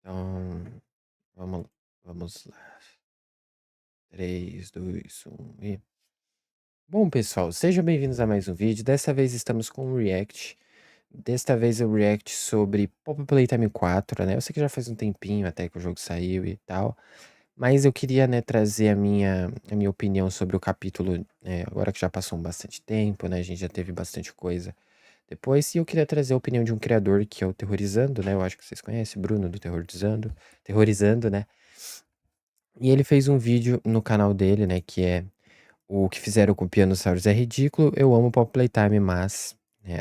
Então, vamos, vamos lá. 3, 2, 1 e. Bom, pessoal, sejam bem-vindos a mais um vídeo. Dessa vez estamos com um React. Desta vez é o React sobre Poppy Playtime 4, né? Eu sei que já faz um tempinho até que o jogo saiu e tal. Mas eu queria, né, trazer a minha opinião sobre o capítulo, agora que já passou bastante tempo, né? A gente já teve bastante coisa depois. E eu queria trazer a opinião de um criador que é o Terrorizando, né? Eu acho que vocês conhecem, Bruno do Terrorizando, né? E ele fez um vídeo no canal dele, né, que é o que fizeram com o Pianosaurus é ridículo, eu amo Pop Playtime, mas né,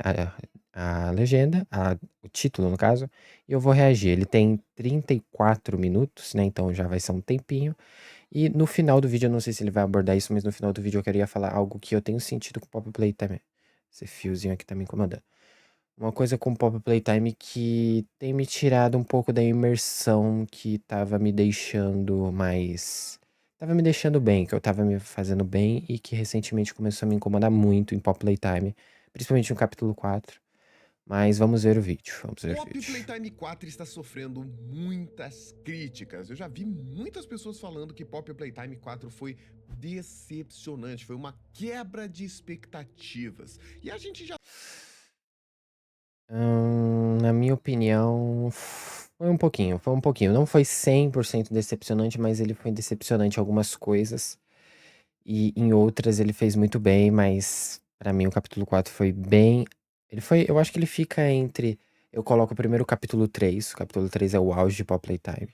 a legenda, o título no caso, e eu vou reagir. Ele tem 34 minutos, né, então já vai ser um tempinho. E no final do vídeo, eu não sei se ele vai abordar isso, mas no final do vídeo eu queria falar algo que eu tenho sentido com Pop Playtime. Esse fiozinho aqui tá me incomodando. Uma coisa com Pop Playtime que tem me tirado um pouco da imersão que tava me deixando mais. Tava me deixando bem, que eu tava me fazendo bem e que recentemente começou a me incomodar muito em Pop Playtime, principalmente no capítulo 4. Mas vamos ver o vídeo. Vamos ver o Pop vídeo. Playtime 4 está sofrendo muitas críticas. Eu já vi muitas pessoas falando que Pop Playtime 4 foi decepcionante, foi uma quebra de expectativas. E a gente já Na minha opinião, foi um pouquinho, foi um pouquinho. Não foi 100% decepcionante, mas ele foi decepcionante em algumas coisas. E em outras ele fez muito bem, mas pra mim o capítulo 4 foi bem. Ele foi. Eu acho que ele fica entre. Eu coloco primeiro o capítulo 3. O capítulo 3 é o auge de Pop Playtime.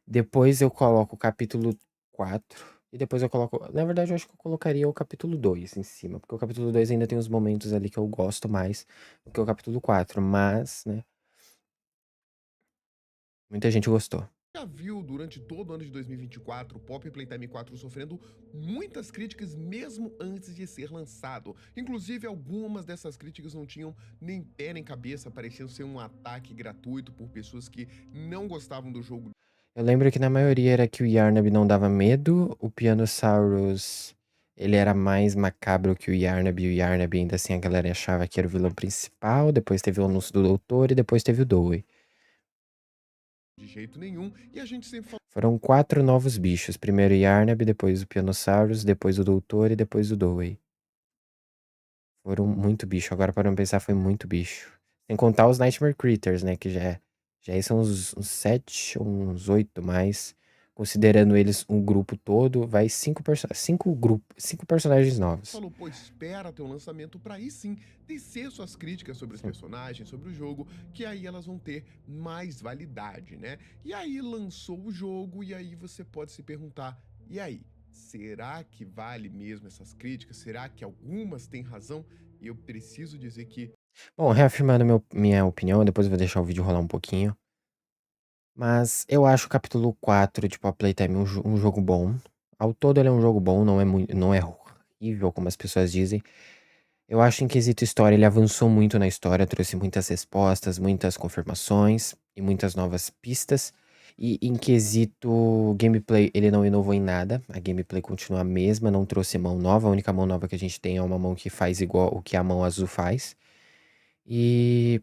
Depois eu coloco o capítulo 4. E depois eu coloco. Na verdade, eu acho que eu colocaria o capítulo 2 em cima. Porque o capítulo 2 ainda tem uns momentos ali que eu gosto mais do que o capítulo 4. Mas, né? Muita gente gostou. já viu durante todo o ano de 2024 Pop Playtime 4 sofrendo muitas críticas mesmo antes de ser lançado. Inclusive, algumas dessas críticas não tinham nem pé nem cabeça, pareciam ser um ataque gratuito por pessoas que não gostavam do jogo. Eu lembro que na maioria era que o Yarnab não dava medo, o Pianosaurus ele era mais macabro que o Yarnab, e o Yarnab ainda assim a galera achava que era o vilão principal, depois teve o anúncio do Doutor e depois teve o Dewey. De jeito nenhum, e a gente sempre Foram 4 novos bichos, primeiro o Yarnab, depois o Pianosaurus, depois o Doutor e depois o Dewey. Foram muito bicho, agora para não pensar foi muito bicho. Sem contar os Nightmare Critters, né, que já são uns 7, uns 8 mais. Considerando eles um grupo todo, vai 5 personagens novos. falou, pô, espera ter um lançamento pra aí sim tecer suas críticas sobre os Sim. personagens, sobre o jogo, que aí elas vão ter mais validade, né? E aí lançou o jogo e aí você pode se perguntar, e aí, será que vale mesmo essas críticas? Será que algumas têm razão? E eu preciso dizer que Bom, reafirmando minha opinião, depois eu vou deixar o vídeo rolar um pouquinho. Mas eu acho o capítulo 4 de Pop Playtime um jogo bom. Ao todo ele é um jogo bom, não é horrível como as pessoas dizem. Eu acho em quesito história, ele avançou muito na história, trouxe muitas respostas, muitas confirmações e muitas novas pistas. E em quesito gameplay, ele não inovou em nada. A gameplay continua a mesma, não trouxe mão nova. A única mão nova que a gente tem é uma mão que faz igual o que a mão azul faz. E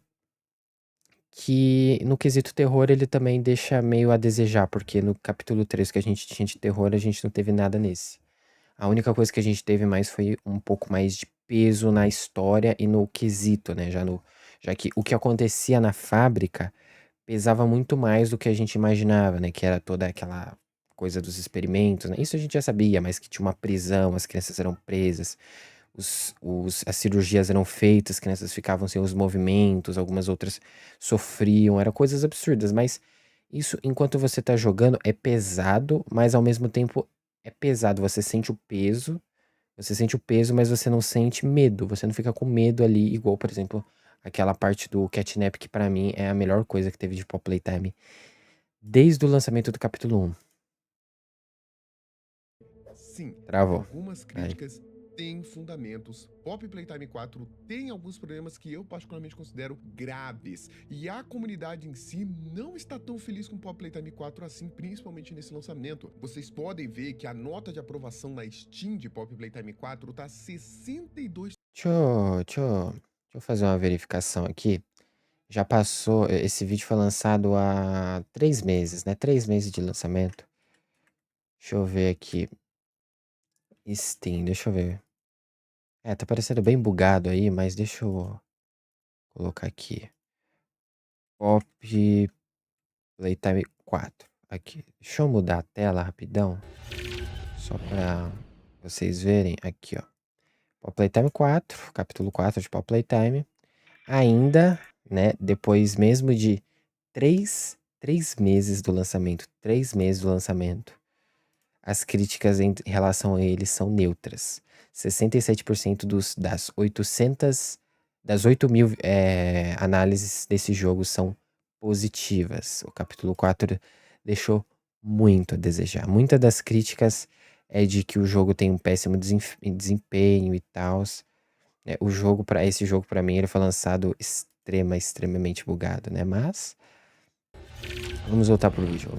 que no quesito terror ele também deixa meio a desejar, porque no capítulo 3 que a gente tinha de terror, a gente não teve nada nesse. A única coisa que a gente teve mais foi um pouco mais de peso na história e no quesito, né? Já que o que acontecia na fábrica pesava muito mais do que a gente imaginava, né? Que era toda aquela coisa dos experimentos, né? Isso a gente já sabia, mas que tinha uma prisão, as crianças eram presas, as cirurgias eram feitas, as crianças ficavam sem os movimentos, algumas outras sofriam, eram coisas absurdas, mas isso enquanto você tá jogando é pesado, mas ao mesmo tempo é pesado, você sente o peso, mas você não sente medo, você não fica com medo ali, igual, por exemplo, aquela parte do Catnap que pra mim é a melhor coisa que teve de Pop Playtime desde o lançamento do capítulo 1. sim, Travou. algumas Aí. críticas têm fundamentos. Pop Playtime 4 tem alguns problemas que eu particularmente considero graves. E a comunidade em si não está tão feliz com Pop Playtime 4 assim, principalmente nesse lançamento. Vocês podem ver que a nota de aprovação na Steam de Pop Playtime 4 está 62%. Deixa eu fazer uma verificação aqui. Já passou. Esse vídeo foi lançado há 3 meses, né? 3 meses de lançamento. Deixa eu ver aqui. Steam, deixa eu ver. Tá parecendo bem bugado aí, mas deixa eu colocar aqui. Pop Playtime 4. Aqui. Deixa eu mudar a tela rapidão. Só pra vocês verem. Aqui, ó. Pop Playtime 4. Capítulo 4 de Pop Playtime. Ainda, né? Depois mesmo de três meses do lançamento. 3 meses do lançamento. As críticas em relação a ele são neutras. 67% das 800, das 8.000 análises desse jogo são positivas. O capítulo 4 deixou muito a desejar. Muitas das críticas é de que o jogo tem um péssimo desempenho e tal. O jogo, para esse jogo, para mim, ele foi lançado extremamente bugado, né? Mas vamos voltar pro vídeo.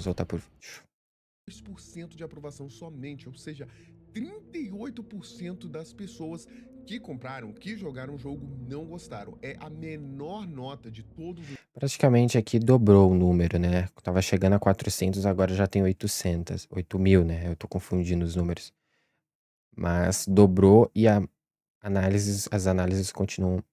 2% de aprovação somente, ou seja, 38% das pessoas que compraram, que jogaram o jogo, não gostaram. É a menor nota de todos os Praticamente aqui dobrou o número, né? Tava chegando a 400, agora já tem 800. 8.000, né? Eu tô confundindo os números. Mas dobrou e as análises continuam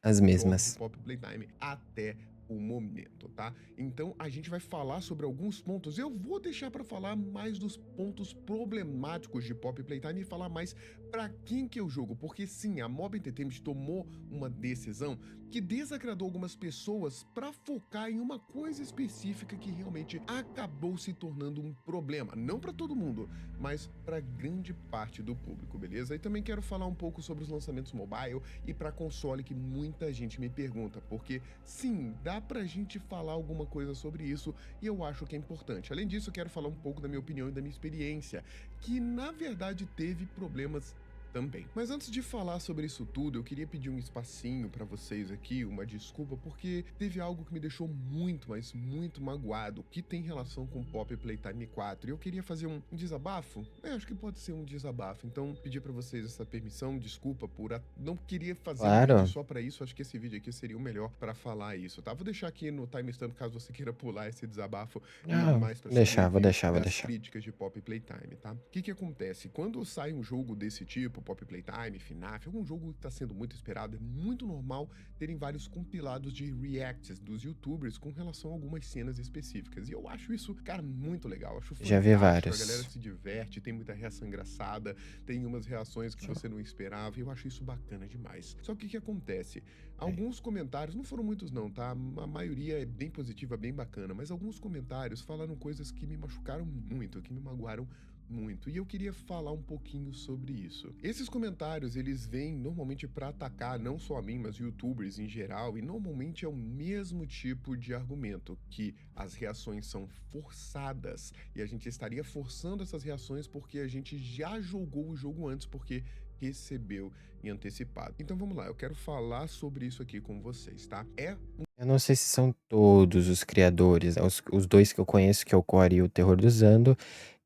as jogos de mesmas. Pop Playtime até o momento, tá? Então a gente vai falar sobre alguns pontos. Eu vou deixar para falar mais dos pontos problemáticos de Pop Playtime e falar mais para quem que é o jogo, porque sim, a Mob Entertainment tomou uma decisão que desagradou algumas pessoas para focar em uma coisa específica que realmente acabou se tornando um problema, não para todo mundo, mas para grande parte do público, beleza? E também quero falar um pouco sobre os lançamentos mobile e para console que muita gente me pergunta, porque sim, dá pra gente falar alguma coisa sobre isso e eu acho que é importante. Além disso, eu quero falar um pouco da minha opinião e da minha experiência, que na verdade teve problemas também. Mas antes de falar sobre isso tudo, eu queria pedir um espacinho pra vocês aqui, uma desculpa, porque teve algo que me deixou muito, mas muito magoado, que tem relação com Pop Playtime 4. E eu queria fazer um desabafo. Acho que pode ser um desabafo. Então, pedir pra vocês essa permissão, desculpa por não queria fazer um vídeo Claro. só pra isso. Acho que esse vídeo aqui seria o melhor pra falar isso, tá? Vou deixar aqui no timestamp caso você queira pular esse desabafo Ah, mais pra seguir o deixar, vou review deixar, vou das deixar. críticas de Pop Playtime, tá? O que que acontece? Quando sai um jogo desse tipo, Pop Playtime, FNAF, algum jogo que tá sendo muito esperado, é muito normal terem vários compilados de reacts dos youtubers com relação a algumas cenas específicas. E eu acho isso, cara, muito legal. Acho Já vi fantástico. A galera vários. se diverte, tem muita reação engraçada, tem umas reações que você não esperava, e eu acho isso bacana demais. Só que o que acontece? Alguns comentários, não foram muitos não, tá? A maioria é bem positiva, bem bacana, mas alguns comentários falaram coisas que me machucaram muito, que me magoaram muito. E eu queria falar um pouquinho sobre isso. Esses comentários, eles vêm normalmente para atacar não só a mim, mas youtubers em geral, e normalmente é o mesmo tipo de argumento, que as reações são forçadas e a gente estaria forçando essas reações porque a gente já jogou o jogo antes, porque recebeu em antecipado. Então vamos lá, eu quero falar sobre isso aqui com vocês, tá? Eu não sei se são todos os criadores, né? Os dois que eu conheço, que é o Core e o Terror do Zando,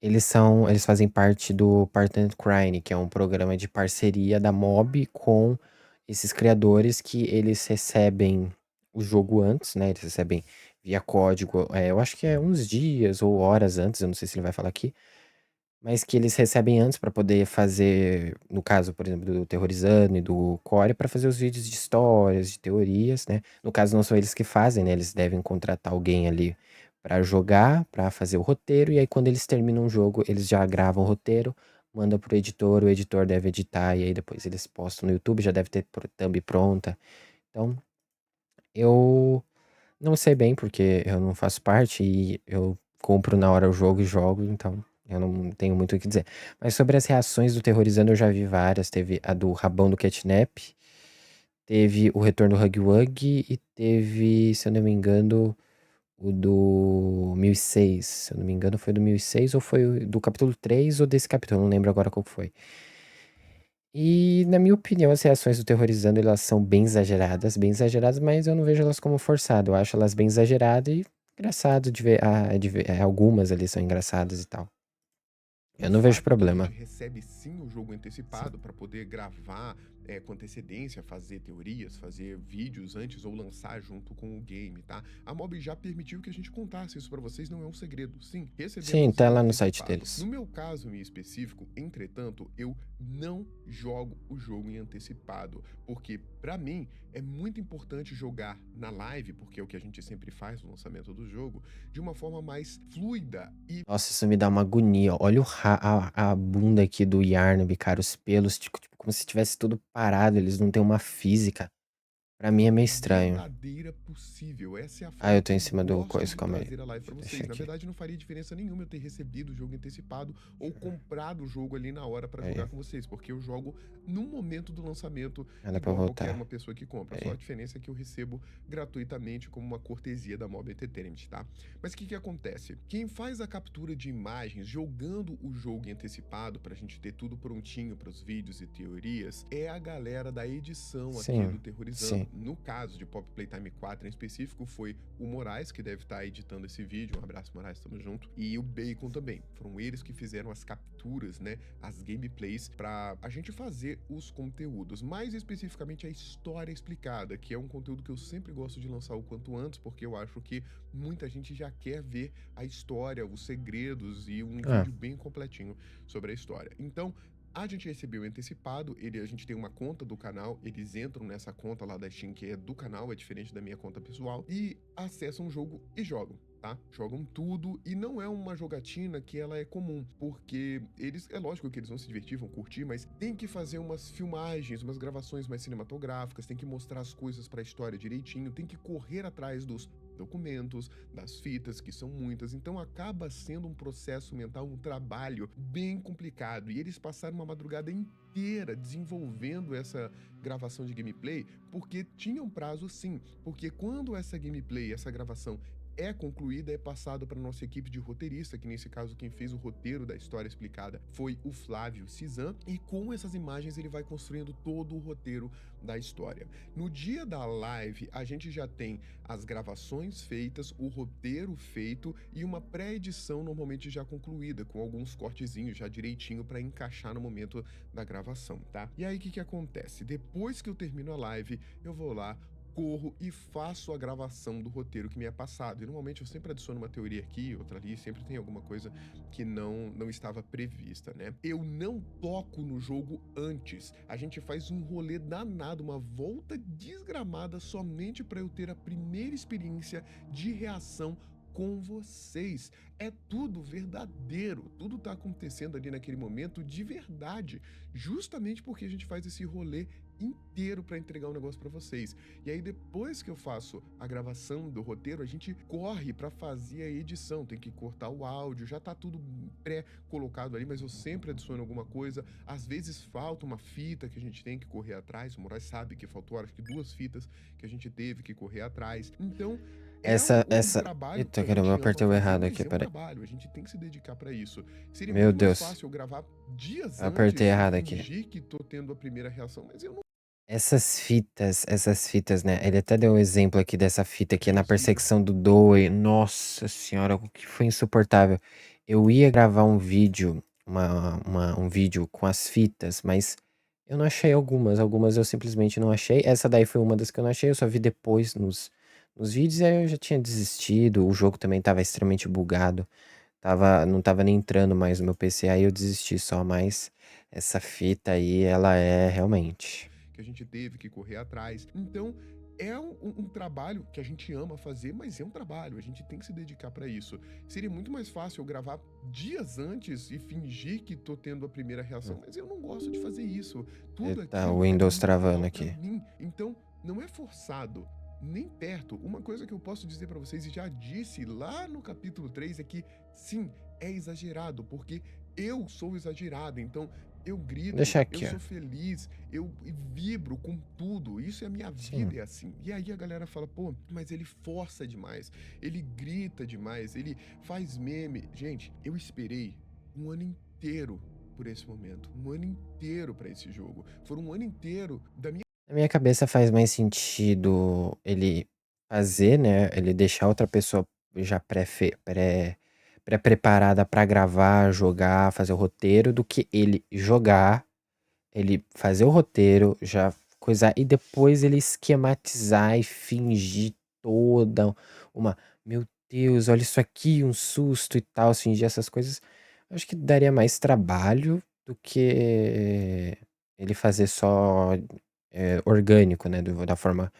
eles fazem parte do Partner Crime, que é um programa de parceria da Mob com esses criadores que eles recebem o jogo antes, né? Eles recebem via código, eu acho que é uns dias ou horas antes, eu não sei se ele vai falar aqui, mas que eles recebem antes para poder fazer, no caso, por exemplo, do Terrorizando e do Core, para fazer os vídeos de histórias, de teorias, né? No caso, não são eles que fazem, né? Eles devem contratar alguém ali para jogar, para fazer o roteiro, e aí quando eles terminam o jogo, eles já gravam o roteiro, mandam pro editor, o editor deve editar, e aí depois eles postam no YouTube, já deve ter thumb pronta. Então, eu não sei bem, porque eu não faço parte e eu compro na hora o jogo e jogo, então eu não tenho muito o que dizer. Mas sobre as reações do Terrorizando eu já vi várias. Teve a do Rabão do Catnap, teve o Retorno do Hug Wug e teve, se eu não me engano, o do 1006. Se eu não me engano, foi do 1006 ou foi do capítulo 3 ou desse capítulo, eu não lembro agora qual que foi. E, na minha opinião, as reações do Terrorizando, elas são bem exageradas, mas eu não vejo elas como forçado. Eu acho elas bem exageradas e engraçado de ver, algumas ali são engraçadas e tal. O Eu não vejo fato que a gente problema. recebe sim o jogo Sim. antecipado para poder gravar com antecedência, fazer teorias, fazer vídeos antes ou lançar junto com o game, tá? A Mob já permitiu que a gente contasse isso para vocês, não é um segredo. Sim, Sim, recebemos tá em lá no site antecipado. deles. No meu caso em específico, entretanto, eu não jogo o jogo em antecipado, porque para mim é muito importante jogar na live, porque é o que a gente sempre faz no lançamento do jogo, de uma forma mais fluida e Nossa, isso me dá uma agonia. Olha a bunda aqui do Yarnab, cara, os pelos, tipo, como se tivesse tudo parado, eles não têm uma física. Pra mim é meio estranho. verdadeira possível. Essa é a Ah, forma eu que tô em eu cima do gosto coisa, de calma aí. trazer a live para Deixa eu deixar vocês. Na aqui. verdade, não faria diferença nenhuma eu ter recebido o jogo antecipado ou comprado o jogo ali na hora para Aí, jogar com vocês, porque eu jogo no momento do lançamento ah, dá pra igual qualquer voltar. uma pessoa que compra. Só a Aí. diferença é que eu recebo gratuitamente como uma cortesia da Mob Entertainment, tá? Mas o que acontece? Quem faz a captura de imagens jogando o jogo em antecipado pra gente ter tudo prontinho para os vídeos e teorias é a galera da edição aqui do Sim, Terrorizando. sim. No caso de Pop Playtime 4 em específico, foi o Moraes, que deve estar editando esse vídeo. Um abraço, Moraes, tamo junto. E o Bacon também. Foram eles que fizeram as capturas, né? As gameplays pra a gente fazer os conteúdos. Mais especificamente a história explicada, que é um conteúdo que eu sempre gosto de lançar o quanto antes, porque eu acho que muita gente já quer ver a história, os segredos e um Ah, vídeo bem completinho sobre a história. Então, a gente recebeu antecipado, a gente tem uma conta do canal, eles entram nessa conta lá da Steam que é do canal, é diferente da minha conta pessoal, e acessam o jogo e jogam. Tá? Jogam tudo e não é uma jogatina que ela é comum, porque eles, é lógico que eles vão se divertir, vão curtir, mas tem que fazer umas filmagens, umas gravações mais cinematográficas, tem que mostrar as coisas para a história direitinho, tem que correr atrás dos documentos, das fitas, que são muitas, então acaba sendo um processo mental, um trabalho bem complicado. E eles passaram uma madrugada inteira desenvolvendo essa gravação de gameplay, porque tinha um prazo sim, porque quando essa gameplay, essa gravação é concluída, é passado para nossa equipe de roteirista, que nesse caso quem fez o roteiro da história explicada foi o Flávio Cizan, e com essas imagens ele vai construindo todo o roteiro da história. No dia da live, a gente já tem as gravações feitas, o roteiro feito e uma pré-edição normalmente já concluída, com alguns cortezinhos já direitinho para encaixar no momento da gravação, tá? E aí o que acontece? Depois que eu termino a live, eu vou lá, corro e faço a gravação do roteiro que me é passado. E normalmente eu sempre adiciono uma teoria aqui, outra ali, sempre tem alguma coisa que não estava prevista, né? Eu não toco no jogo antes. A gente faz um rolê danado, uma volta desgramada somente para eu ter a primeira experiência de reação com vocês. É tudo verdadeiro, tudo tá acontecendo ali naquele momento de verdade, justamente porque a gente faz esse rolê inteiro para entregar um negócio para vocês. E aí depois que eu faço a gravação do roteiro, a gente corre para fazer a edição, tem que cortar o áudio, já tá tudo pré-colocado ali, mas eu sempre adiciono alguma coisa. Às vezes falta uma fita que a gente tem que correr atrás. O Moraes sabe que faltou, acho que 2 fitas que a gente teve que correr atrás. Então, é um Essa. trabalho Eita, que a caramba, eu gente ama apertei o fazer, errado mas aqui, é um peraí. trabalho, a gente tem que se dedicar para isso. Seria Meu muito mais Deus. fácil eu gravar dias Eu apertei antes e errado aqui. fingir que tô tendo a primeira reação, mas eu não. Essas fitas, né? Ele até deu um exemplo aqui dessa fita É aqui na possível. perseguição do Doe. Nossa senhora, o que foi insuportável. Eu ia gravar um vídeo, um vídeo com as fitas, mas eu não achei algumas. Algumas eu simplesmente não achei. Essa daí foi uma das que eu não achei. Eu só vi depois nos vídeos e aí eu já tinha desistido. O jogo também tava extremamente bugado. Não tava nem entrando mais no meu PC. Aí eu desisti só, mas essa fita aí, ela é realmente. Que a gente teve que correr atrás. Então, é um trabalho que a gente ama fazer, mas é um trabalho, a gente tem que se dedicar para isso. Seria muito mais fácil eu gravar dias antes e fingir que tô tendo a primeira reação, mas eu não gosto de fazer isso. Tudo Eita, o aquilo é Windows muito travando real para aqui. mim. Então, não é forçado. Nem perto. Uma coisa que eu posso dizer para vocês, e já disse lá no capítulo 3, é que sim, é exagerado, porque eu sou exagerado. Então, eu Vou grito, deixar eu aqui, ó. sou feliz, eu vibro com tudo. Isso é a minha vida, Sim. é assim. E aí a galera fala, pô, mas ele força demais, ele grita demais, ele faz meme. Gente, eu esperei um ano inteiro por esse momento, um ano inteiro para esse jogo. Foi um ano inteiro da minha. Na minha cabeça faz mais sentido ele fazer, né? Ele deixar outra pessoa já pré-preparada pra gravar, jogar, fazer o roteiro, do que ele jogar. ele fazer o roteiro, já coisar, e depois ele esquematizar e fingir toda uma. Meu Deus, olha isso aqui, um susto e tal, fingir essas coisas. Eu acho que daria mais trabalho do que ele fazer só orgânico, né? Da forma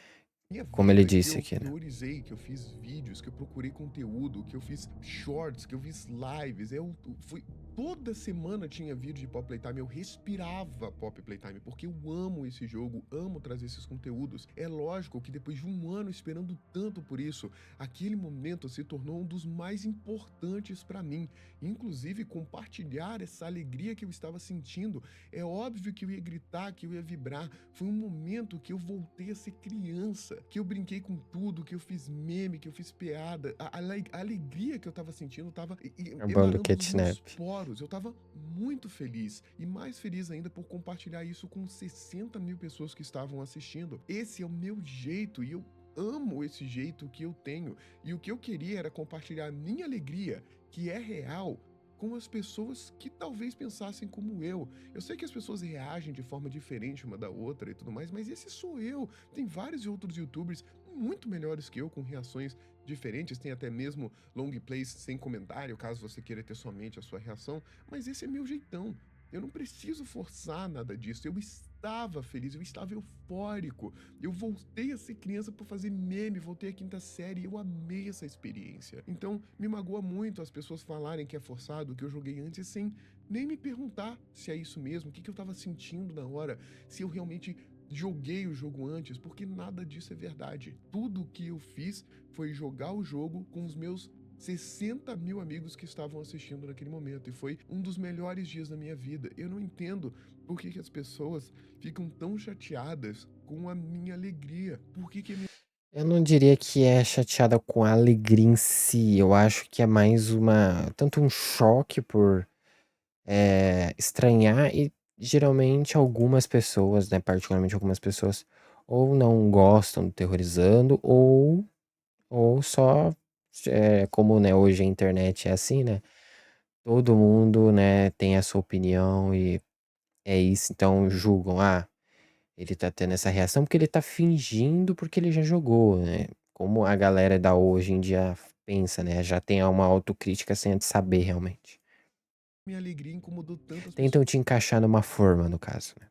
Minha como ele vida que disse eu aqui, né? priorizei, que eu fiz vídeos, que eu procurei conteúdo, que eu fiz shorts, que eu fiz lives, eu fui toda semana tinha vídeo de Pop Playtime, eu respirava Pop Playtime, porque eu amo esse jogo, amo trazer esses conteúdos. É lógico que depois de um ano esperando tanto por isso, aquele momento se tornou um dos mais importantes para mim. Inclusive compartilhar essa alegria que eu estava sentindo. É óbvio que eu ia gritar, que eu ia vibrar. Foi um momento que eu voltei a ser criança, que eu brinquei com tudo, que eu fiz meme, que eu fiz piada. A alegria que eu tava sentindo tava Acabando emanando Cat dos meus Snap. poros. Eu tava muito feliz. E mais feliz ainda por compartilhar isso com 60 mil pessoas que estavam assistindo. Esse é o meu jeito e eu amo esse jeito que eu tenho. E o que eu queria era compartilhar a minha alegria, que é real, com as pessoas que talvez pensassem como eu. Eu sei que as pessoas reagem de forma diferente uma da outra e tudo mais, mas esse sou eu. Tem vários outros youtubers muito melhores que eu, com reações diferentes, tem até mesmo long plays sem comentário, caso você queira ter somente a sua reação, mas esse é meu jeitão. Eu não preciso forçar nada disso. Eu estava feliz, eu estava eufórico. Eu voltei a ser criança por fazer meme, voltei à quinta série e eu amei essa experiência. Então, me magoa muito as pessoas falarem que é forçado, que eu joguei antes sem nem me perguntar se é isso mesmo, o que eu tava sentindo na hora, se eu realmente joguei o jogo antes, porque nada disso é verdade. Tudo que eu fiz foi jogar o jogo com os meus 60 mil amigos que estavam assistindo naquele momento, e foi um dos melhores dias da minha vida. Eu não entendo por que as pessoas ficam tão chateadas com a minha alegria. Por que a minha Eu não diria que é chateada com a alegria em si. Eu acho que é mais tanto um choque por estranhar e geralmente algumas pessoas, né, particularmente algumas pessoas, ou não gostam do Terrorizando ou só, como, né, hoje a internet é assim, né, todo mundo, né, tem a sua opinião e é isso, então julgam, ele tá tendo essa reação porque ele tá fingindo porque ele já jogou, né, como a galera da hoje em dia pensa, né, já tem uma autocrítica sem antes saber realmente. alegria incomodou tantas pessoas? Tentam te encaixar numa forma, no caso, né.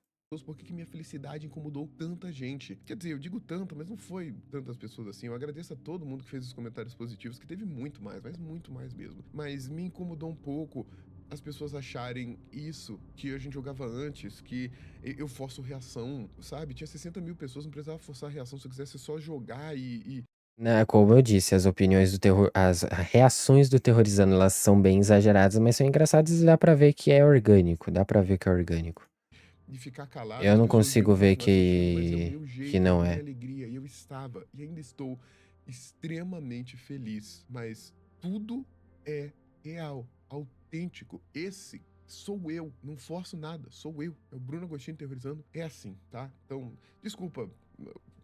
Por que minha felicidade incomodou tanta gente? Quer dizer, eu digo tanto, mas não foi tantas pessoas assim. Eu agradeço a todo mundo que fez os comentários positivos, que teve muito mais, mas muito mais mesmo. Mas me incomodou um pouco as pessoas acharem isso que a gente jogava antes, que eu forço reação, sabe? Tinha 60 mil pessoas, não precisava forçar a reação se eu quisesse só jogar e Né, como eu disse, as opiniões do terror as reações do Terrorizando, elas são bem exageradas, mas são engraçadas e dá pra ver que é orgânico, dá pra ver que é orgânico. e ficar calado, Eu as não pessoas viram consigo ver continuar assistindo, mas é o que meu que jeito, é a não minha é. alegria. E eu estava e ainda estou extremamente feliz. Mas tudo é real, autêntico. Esse sou eu, não forço nada, sou eu. É o Bruno Agostinho terrorizando. É assim, tá? Então, desculpa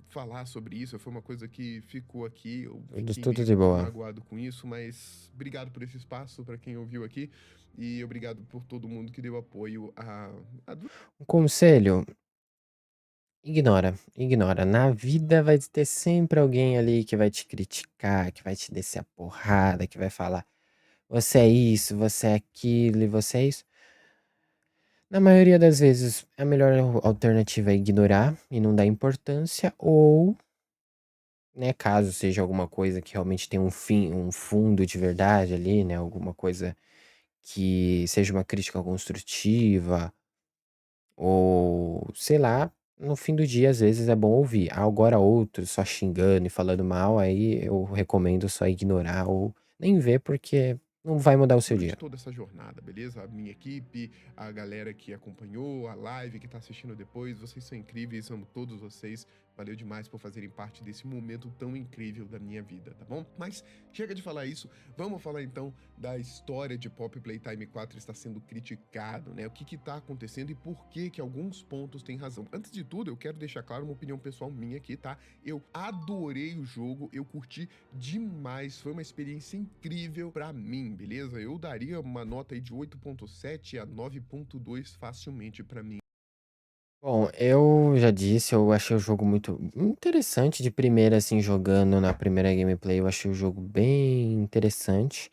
falar sobre isso, foi uma coisa que ficou aqui, eu fiquei Tudo de meio boa. magoado com isso, mas obrigado por esse espaço para quem ouviu aqui e obrigado por todo mundo que deu apoio a Um conselho: ignora, ignora. Na vida vai ter sempre alguém ali que vai te criticar, que vai te descer a porrada, que vai falar: "Você é isso, você é aquilo e você é isso". Na maioria das vezes, a melhor alternativa é ignorar e não dar importância ou, né, caso seja alguma coisa que realmente tem um fundo de verdade ali, né, alguma coisa que seja uma crítica construtiva ou, sei lá, no fim do dia às vezes é bom ouvir. Agora outros só xingando e falando mal, aí eu recomendo só ignorar ou nem ver, porque não vai mudar o seu durante dia. toda essa jornada, beleza? A minha equipe, a galera que acompanhou, a live que tá assistindo depois, vocês são incríveis, amo todos vocês. Valeu demais por fazerem parte desse momento tão incrível da minha vida, tá bom? Mas chega de falar isso, vamos falar então da história de Pop Playtime 4 está sendo criticado, né? O que tá acontecendo e por que alguns pontos têm razão. Antes de tudo, eu quero deixar claro uma opinião pessoal minha aqui, tá? Eu adorei o jogo, eu curti demais, foi uma experiência incrível pra mim, beleza? Eu daria uma nota aí de 8.7 a 9.2 facilmente pra mim. Bom, eu já disse, eu achei o jogo muito interessante de primeira, assim, jogando na primeira gameplay, eu achei o jogo bem interessante,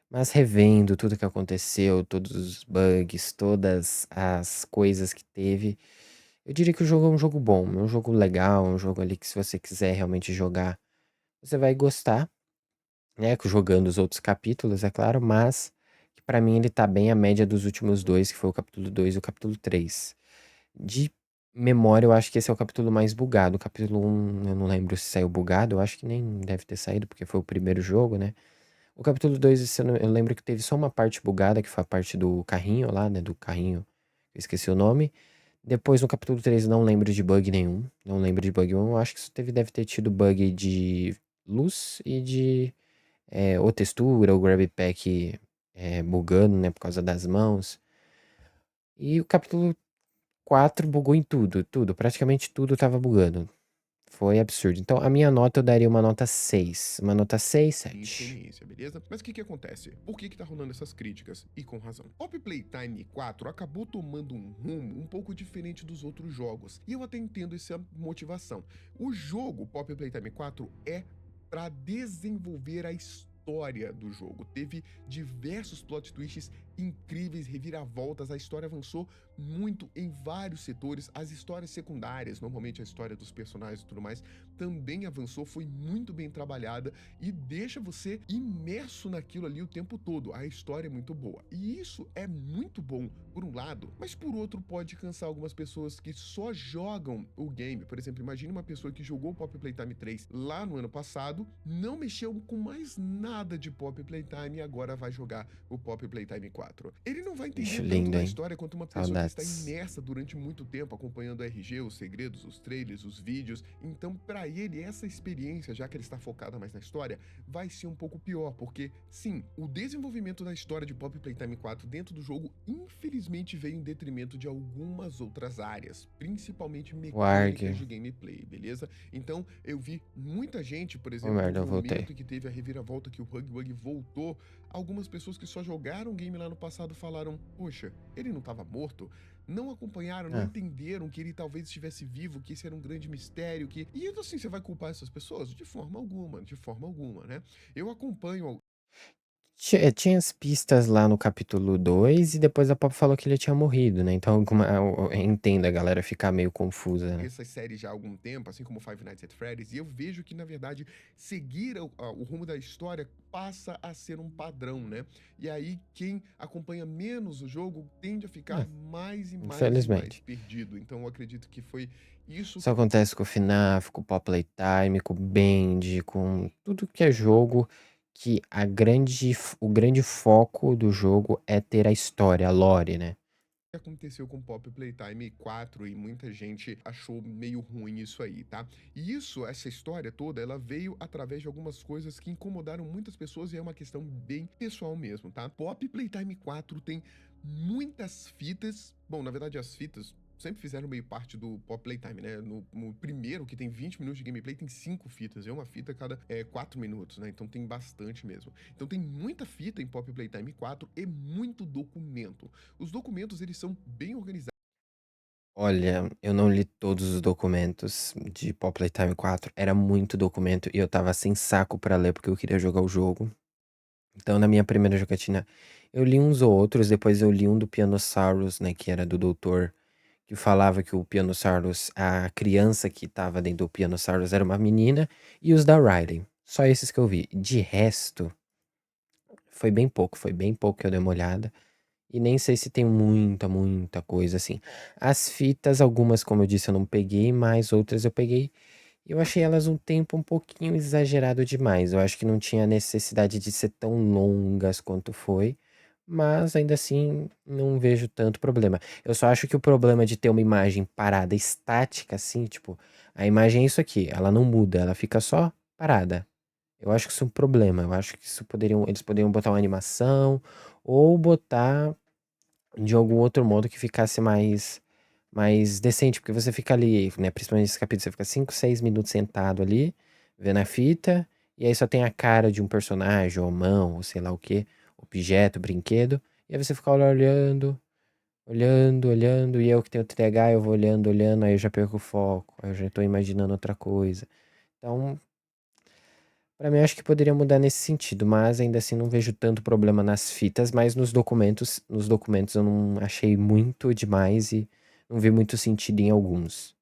mas revendo tudo que aconteceu, todos os bugs, todas as coisas que teve, eu diria que o jogo é um jogo bom, é um jogo legal, um jogo ali que se você quiser realmente jogar, você vai gostar, né, jogando os outros capítulos, é claro, mas que pra mim ele tá bem a média dos últimos dois, que foi o capítulo 2 e o capítulo 3. De memória, eu acho que esse é o capítulo mais bugado. O capítulo um eu não lembro se saiu bugado, eu acho que nem deve ter saído, porque foi o primeiro jogo, né? O capítulo 2 eu lembro que teve só uma parte bugada, que foi a parte do carrinho lá, né? Do carrinho, eu esqueci o nome. Depois, no capítulo 3 eu não lembro de bug nenhum. Não lembro de bug nenhum. Eu acho que isso deve ter tido bug de luz e de ou textura, ou grab pack bugando, né? Por causa das mãos. E o capítulo 4 bugou em tudo, tudo. Praticamente tudo tava bugando. Foi absurdo. Então, a minha nota eu daria uma nota 6. Uma nota 6, Em 7. experiência, beleza? Mas o que acontece? Por que tá rolando essas críticas? E com razão. Pop Playtime 4 acabou tomando um rumo um pouco diferente dos outros jogos, e eu até entendo essa motivação. O jogo Pop Playtime 4 é para desenvolver a história do jogo. Teve diversos plot twists incríveis, reviravoltas, a história avançou muito em vários setores, as histórias secundárias, normalmente a história dos personagens e tudo mais, também avançou, foi muito bem trabalhada e deixa você imerso naquilo ali o tempo todo. A história é muito boa. E isso é muito bom, por um lado, mas por outro pode cansar algumas pessoas que só jogam o game. Por exemplo, imagine uma pessoa que jogou o Pop Playtime 3 lá no ano passado, não mexeu com mais nada de Pop Playtime e agora vai jogar o Pop Playtime 4. Ele não vai entender Ixi, tanto lindo, da hein? história quanto uma pessoa que está Saudades. imersa durante muito tempo acompanhando o RG, os segredos, os trailers, os vídeos. Então, para ele, essa experiência, já que ele está focado mais na história, vai ser um pouco pior, porque sim, o desenvolvimento da história de Pop Playtime 4 dentro do jogo, infelizmente, veio em detrimento de algumas outras áreas, principalmente mecânicas Warg. de gameplay, beleza? Então, eu vi muita gente, por Oh, exemplo, no merda, eu voltei. momento em que teve a reviravolta que o Hugbug voltou, algumas pessoas que só jogaram o game lá no passado falaram: poxa, ele não estava morto? Não acompanharam, não Ah, entenderam que ele talvez estivesse vivo, que esse era um grande mistério, que... E assim, você vai culpar essas pessoas? De forma alguma, né? Eu acompanho tinha as pistas lá no capítulo 2 e depois a Pop falou que ele tinha morrido, né? Então, eu entendo a galera ficar meio confusa, né? essas séries já há algum tempo, assim como Five Nights at Freddy's, e eu vejo que, na verdade, seguir o rumo da história passa a ser um padrão, né? E aí, quem acompanha menos o jogo tende a ficar É, mais e mais e mais infelizmente. perdido. Então, eu acredito que foi isso. Isso acontece com o FNAF, com o Pop Playtime, com o Band, com tudo que é jogo que o grande foco do jogo é ter a história, a lore, né? Que aconteceu com Pop Playtime 4 e muita gente achou meio ruim isso aí, tá? E isso, essa história toda, ela veio através de algumas coisas que incomodaram muitas pessoas e é uma questão bem pessoal mesmo, tá? Pop Playtime 4 tem muitas fitas, bom, na verdade as fitas sempre fizeram meio parte do Pop Playtime, né? No primeiro, que tem 20 minutos de gameplay, tem 5 fitas. É uma fita a cada 4 minutos, né? Então tem bastante mesmo. Então tem muita fita em Pop Playtime 4 e muito documento. Os documentos, eles são bem organizados. Olha, eu não li todos os documentos de Pop Playtime 4, era muito documento e eu tava sem saco pra ler porque eu queria jogar o jogo. Então, na minha primeira jogatina, eu li uns ou outros, depois eu li um do Pianosaurus, né, que era do doutor, que falava que o Pianosaurus, a criança que tava dentro do Pianosaurus era uma menina, e os da Riley. Só esses que eu vi. De resto, foi bem pouco que eu dei uma olhada. E nem sei se tem muita, muita coisa assim. As fitas, algumas, como eu disse, eu não peguei, mas outras eu peguei. E eu achei elas um tempo um pouquinho exagerado demais. Eu acho que não tinha necessidade de ser tão longas quanto foi. Mas ainda assim, não vejo tanto problema. Eu só acho que o problema de ter uma imagem parada estática, assim, tipo, a imagem é isso aqui, ela não muda, ela fica só parada. Eu acho que isso é um problema. Eu acho que eles poderiam botar uma animação ou botar de algum outro modo que ficasse mais decente, porque você fica ali, né, principalmente nesse capítulo, você fica 5, 6 minutos sentado ali, vendo a fita, e aí só tem a cara de um personagem, ou mão, ou sei lá o que, objeto, brinquedo, e aí você fica lá olhando, olhando, olhando, e eu que tenho TDAH, eu vou olhando, olhando, aí eu já perco o foco, aí eu já tô imaginando outra coisa. Então, pra mim, eu acho que poderia mudar nesse sentido, mas ainda assim não vejo tanto problema nas fitas, mas nos documentos eu não achei muito demais e não vi muito sentido em alguns.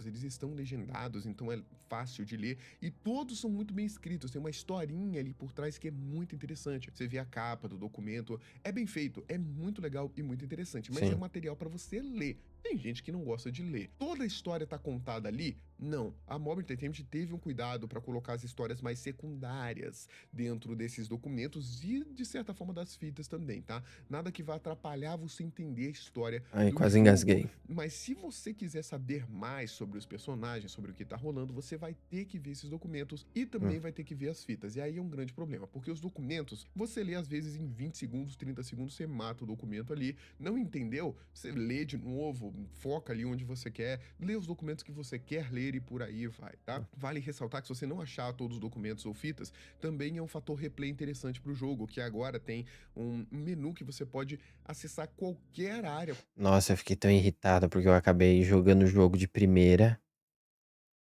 Eles estão legendados, então é fácil de ler e todos são muito bem escritos. Tem uma historinha ali por trás que é muito interessante. Você vê a capa do documento, é bem feito, é muito legal e muito interessante, mas é um Sim. material para você ler. Tem gente que não gosta de ler. Toda a história tá contada ali? Não. A Mob Entertainment teve um cuidado para colocar as histórias mais secundárias dentro desses documentos e, de certa forma, das fitas também, tá? Nada que vá atrapalhar você entender a história Aí do quase jogo. engasguei. Mas se você quiser saber mais sobre os personagens, sobre o que tá rolando, você vai ter que ver esses documentos e Hum. também vai ter que ver as fitas. E aí é um grande problema, porque os documentos, você lê às vezes em 20 segundos, 30 segundos, você mata o documento ali. Não entendeu? Você lê de novo, foca ali onde você quer, lê os documentos que você quer ler e por aí vai, tá? Vale ressaltar que se você não achar todos os documentos ou fitas, também é um fator replay interessante pro jogo, que agora tem um menu que você pode acessar qualquer área. Nossa, eu fiquei tão irritado porque eu acabei jogando o jogo de primeira,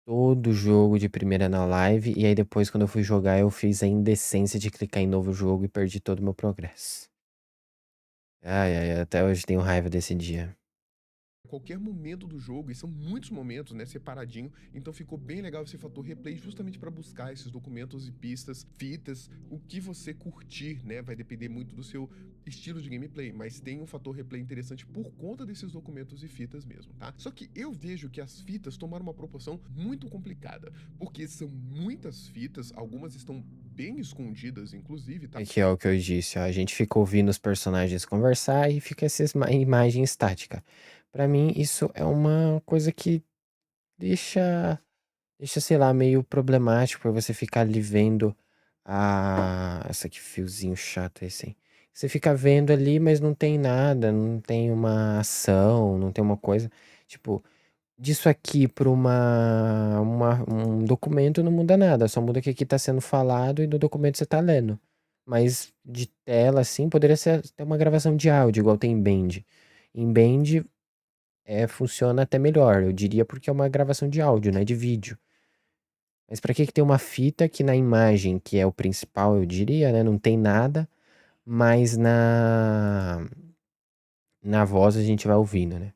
todo jogo de primeira na live, e aí depois quando eu fui jogar eu fiz a indecência de clicar em novo jogo e perdi todo o meu progresso. Ai, ai, até hoje tenho raiva desse dia. Qualquer momento do jogo, e são muitos momentos, né, separadinho, então ficou bem legal esse fator replay justamente para buscar esses documentos e pistas, fitas, o que você curtir, né, vai depender muito do seu estilo de gameplay, mas tem um fator replay interessante por conta desses documentos e fitas mesmo, tá? Só que eu vejo que as fitas tomaram uma proporção muito complicada, porque são muitas fitas, algumas estão bem escondidas, inclusive, tá? É que é o que eu disse, ó, a gente fica ouvindo os personagens conversar e fica essa imagem estática. Pra mim, isso é uma coisa que deixa, sei lá, meio problemático pra você ficar ali vendo a. Essa que fiozinho chato esse, hein? Você fica vendo ali, mas não tem nada, não tem uma ação, não tem uma coisa. Tipo, disso aqui para um documento não muda nada, só muda que aqui tá sendo falado e no documento você tá lendo. Mas de tela, assim, poderia ser até uma gravação de áudio, igual tem em Band. Em Band funciona até melhor, eu diria, porque é uma gravação de áudio, né? De vídeo. Mas pra que que tem uma fita que na imagem, que é o principal, eu diria, né? Não tem nada, mas na voz a gente vai ouvindo, né?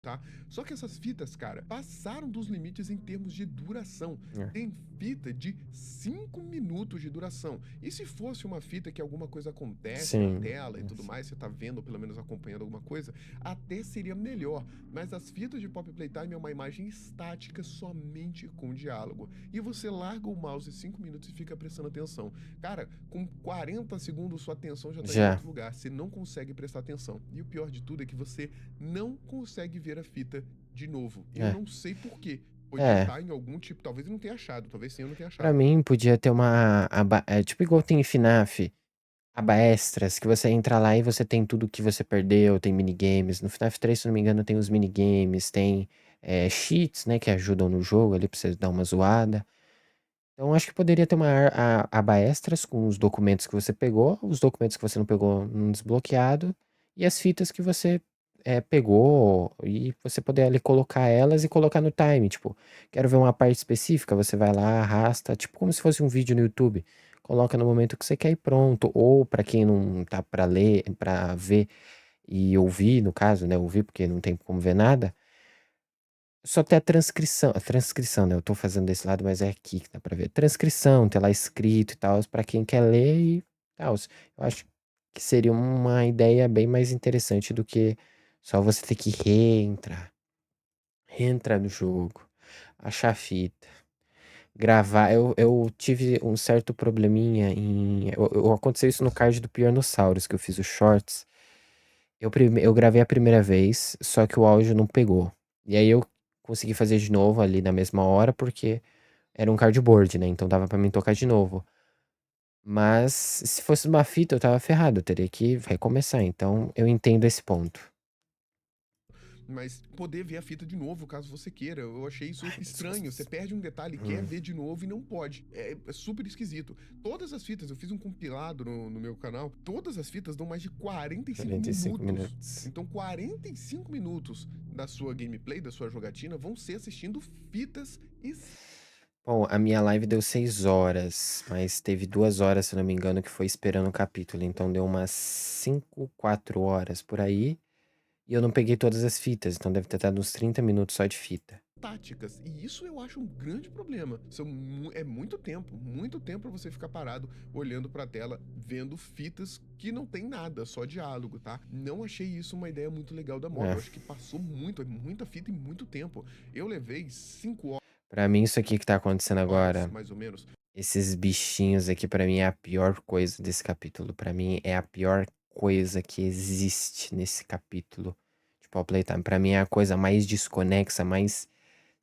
Tá? Só que essas fitas, cara, passaram dos limites em termos de duração. É. Tem fita de 5 minutos de duração. E se fosse uma fita que alguma coisa acontece na Sim. tela e tudo mais, você tá vendo, ou pelo menos acompanhando alguma coisa, até seria melhor. Mas as fitas de Pop Playtime é uma imagem estática somente com diálogo. E você larga o mouse 5 minutos e fica prestando atenção. Cara, com 40 segundos sua atenção já tá em Já. outro lugar. Você não consegue prestar atenção. E o pior de tudo é que você não consegue ver a fita de novo. Eu É. não sei por quê. Podia É. estar em algum tipo, talvez eu não tenha achado, talvez sim eu não tenha Pra achado. mim, podia ter uma tipo igual tem em FNAF, aba extras, que você entra lá e você tem tudo que você perdeu, tem minigames. No FNAF 3, se não me engano, tem os minigames, tem cheats, né, que ajudam no jogo ali pra você dar uma zoada. Então, acho que poderia ter uma aba extras com os documentos que você pegou, os documentos que você não pegou desbloqueado, e as fitas que você pegou, e você poder ali colocar elas e colocar no time. Tipo, quero ver uma parte específica, você vai lá, arrasta, tipo como se fosse um vídeo no YouTube. Coloca no momento que você quer e pronto. Ou para quem não tá para ler, para ver e ouvir, no caso, né? Ouvir, porque não tem como ver nada. Só ter a transcrição, né, eu tô fazendo desse lado, mas é aqui que dá pra ver. Transcrição, ter lá escrito e tal pra quem quer ler e tals. Eu acho que seria uma ideia bem mais interessante do que só você ter que reentrar no jogo, achar a fita, gravar. Eu tive um certo probleminha aconteceu isso no card do Pianosaurus, que eu fiz os shorts. Eu gravei a primeira vez, só que o áudio não pegou. E aí eu consegui fazer de novo ali na mesma hora, porque era um cardboard, né? Então dava pra mim tocar de novo. Mas se fosse uma fita, eu tava ferrado, eu teria que recomeçar. Então eu entendo esse ponto. mas poder ver a fita de novo, caso você queira. Eu achei isso Ai, mas estranho. Você perde um detalhe, quer Hum, ver de novo e não pode. É super esquisito. Todas as fitas, eu fiz um compilado no meu canal, todas as fitas dão mais de 45 45 minutos. minutos. Então, 45 minutos da sua gameplay, da sua jogatina, vão ser assistindo fitas e Bom, a minha live deu 6 horas, mas teve 2 horas, se eu não me engano, que foi esperando o capítulo. Então deu umas 5, 4 horas por aí. E eu não peguei todas as fitas, então deve ter dado uns 30 minutos só de fita. táticas. E isso eu acho um grande problema. É muito tempo para você ficar parado olhando para a tela, vendo fitas que não tem nada, só diálogo, tá? Não achei isso uma ideia muito legal da mob. É. Eu acho que passou muita fita em muito tempo. Eu levei 5 Pra mim, isso aqui que tá acontecendo horas, agora, mais ou menos. esses bichinhos aqui, pra mim, é a pior coisa desse capítulo. Pra mim, é a pior coisa que existe nesse capítulo de Paw Playtime. Pra mim, é a coisa mais desconexa, mais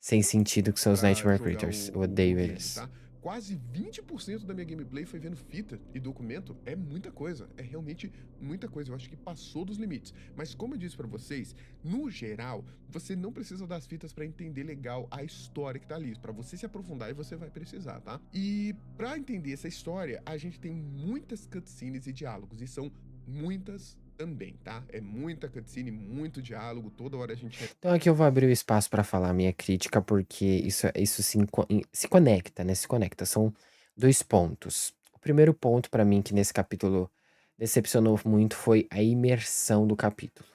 sem sentido que são os Pra Nightmare jogar Creatures. Eu o odeio game, eles. tá? Quase 20% da minha gameplay foi vendo fita e documento. É muita coisa, é realmente muita coisa. Eu acho que passou dos limites. Mas como eu disse pra vocês, no geral, você não precisa das fitas pra entender legal a história que tá ali. Pra você se aprofundar, e você vai precisar, tá? E pra entender essa história, a gente tem muitas cutscenes e diálogos, e são muitas também, tá? É muita cutscene, muito diálogo, toda hora a gente Então aqui eu vou abrir o espaço pra falar a minha crítica, porque isso se conecta, né? Se conecta. São dois pontos. O primeiro ponto pra mim que nesse capítulo decepcionou muito foi a imersão do capítulo.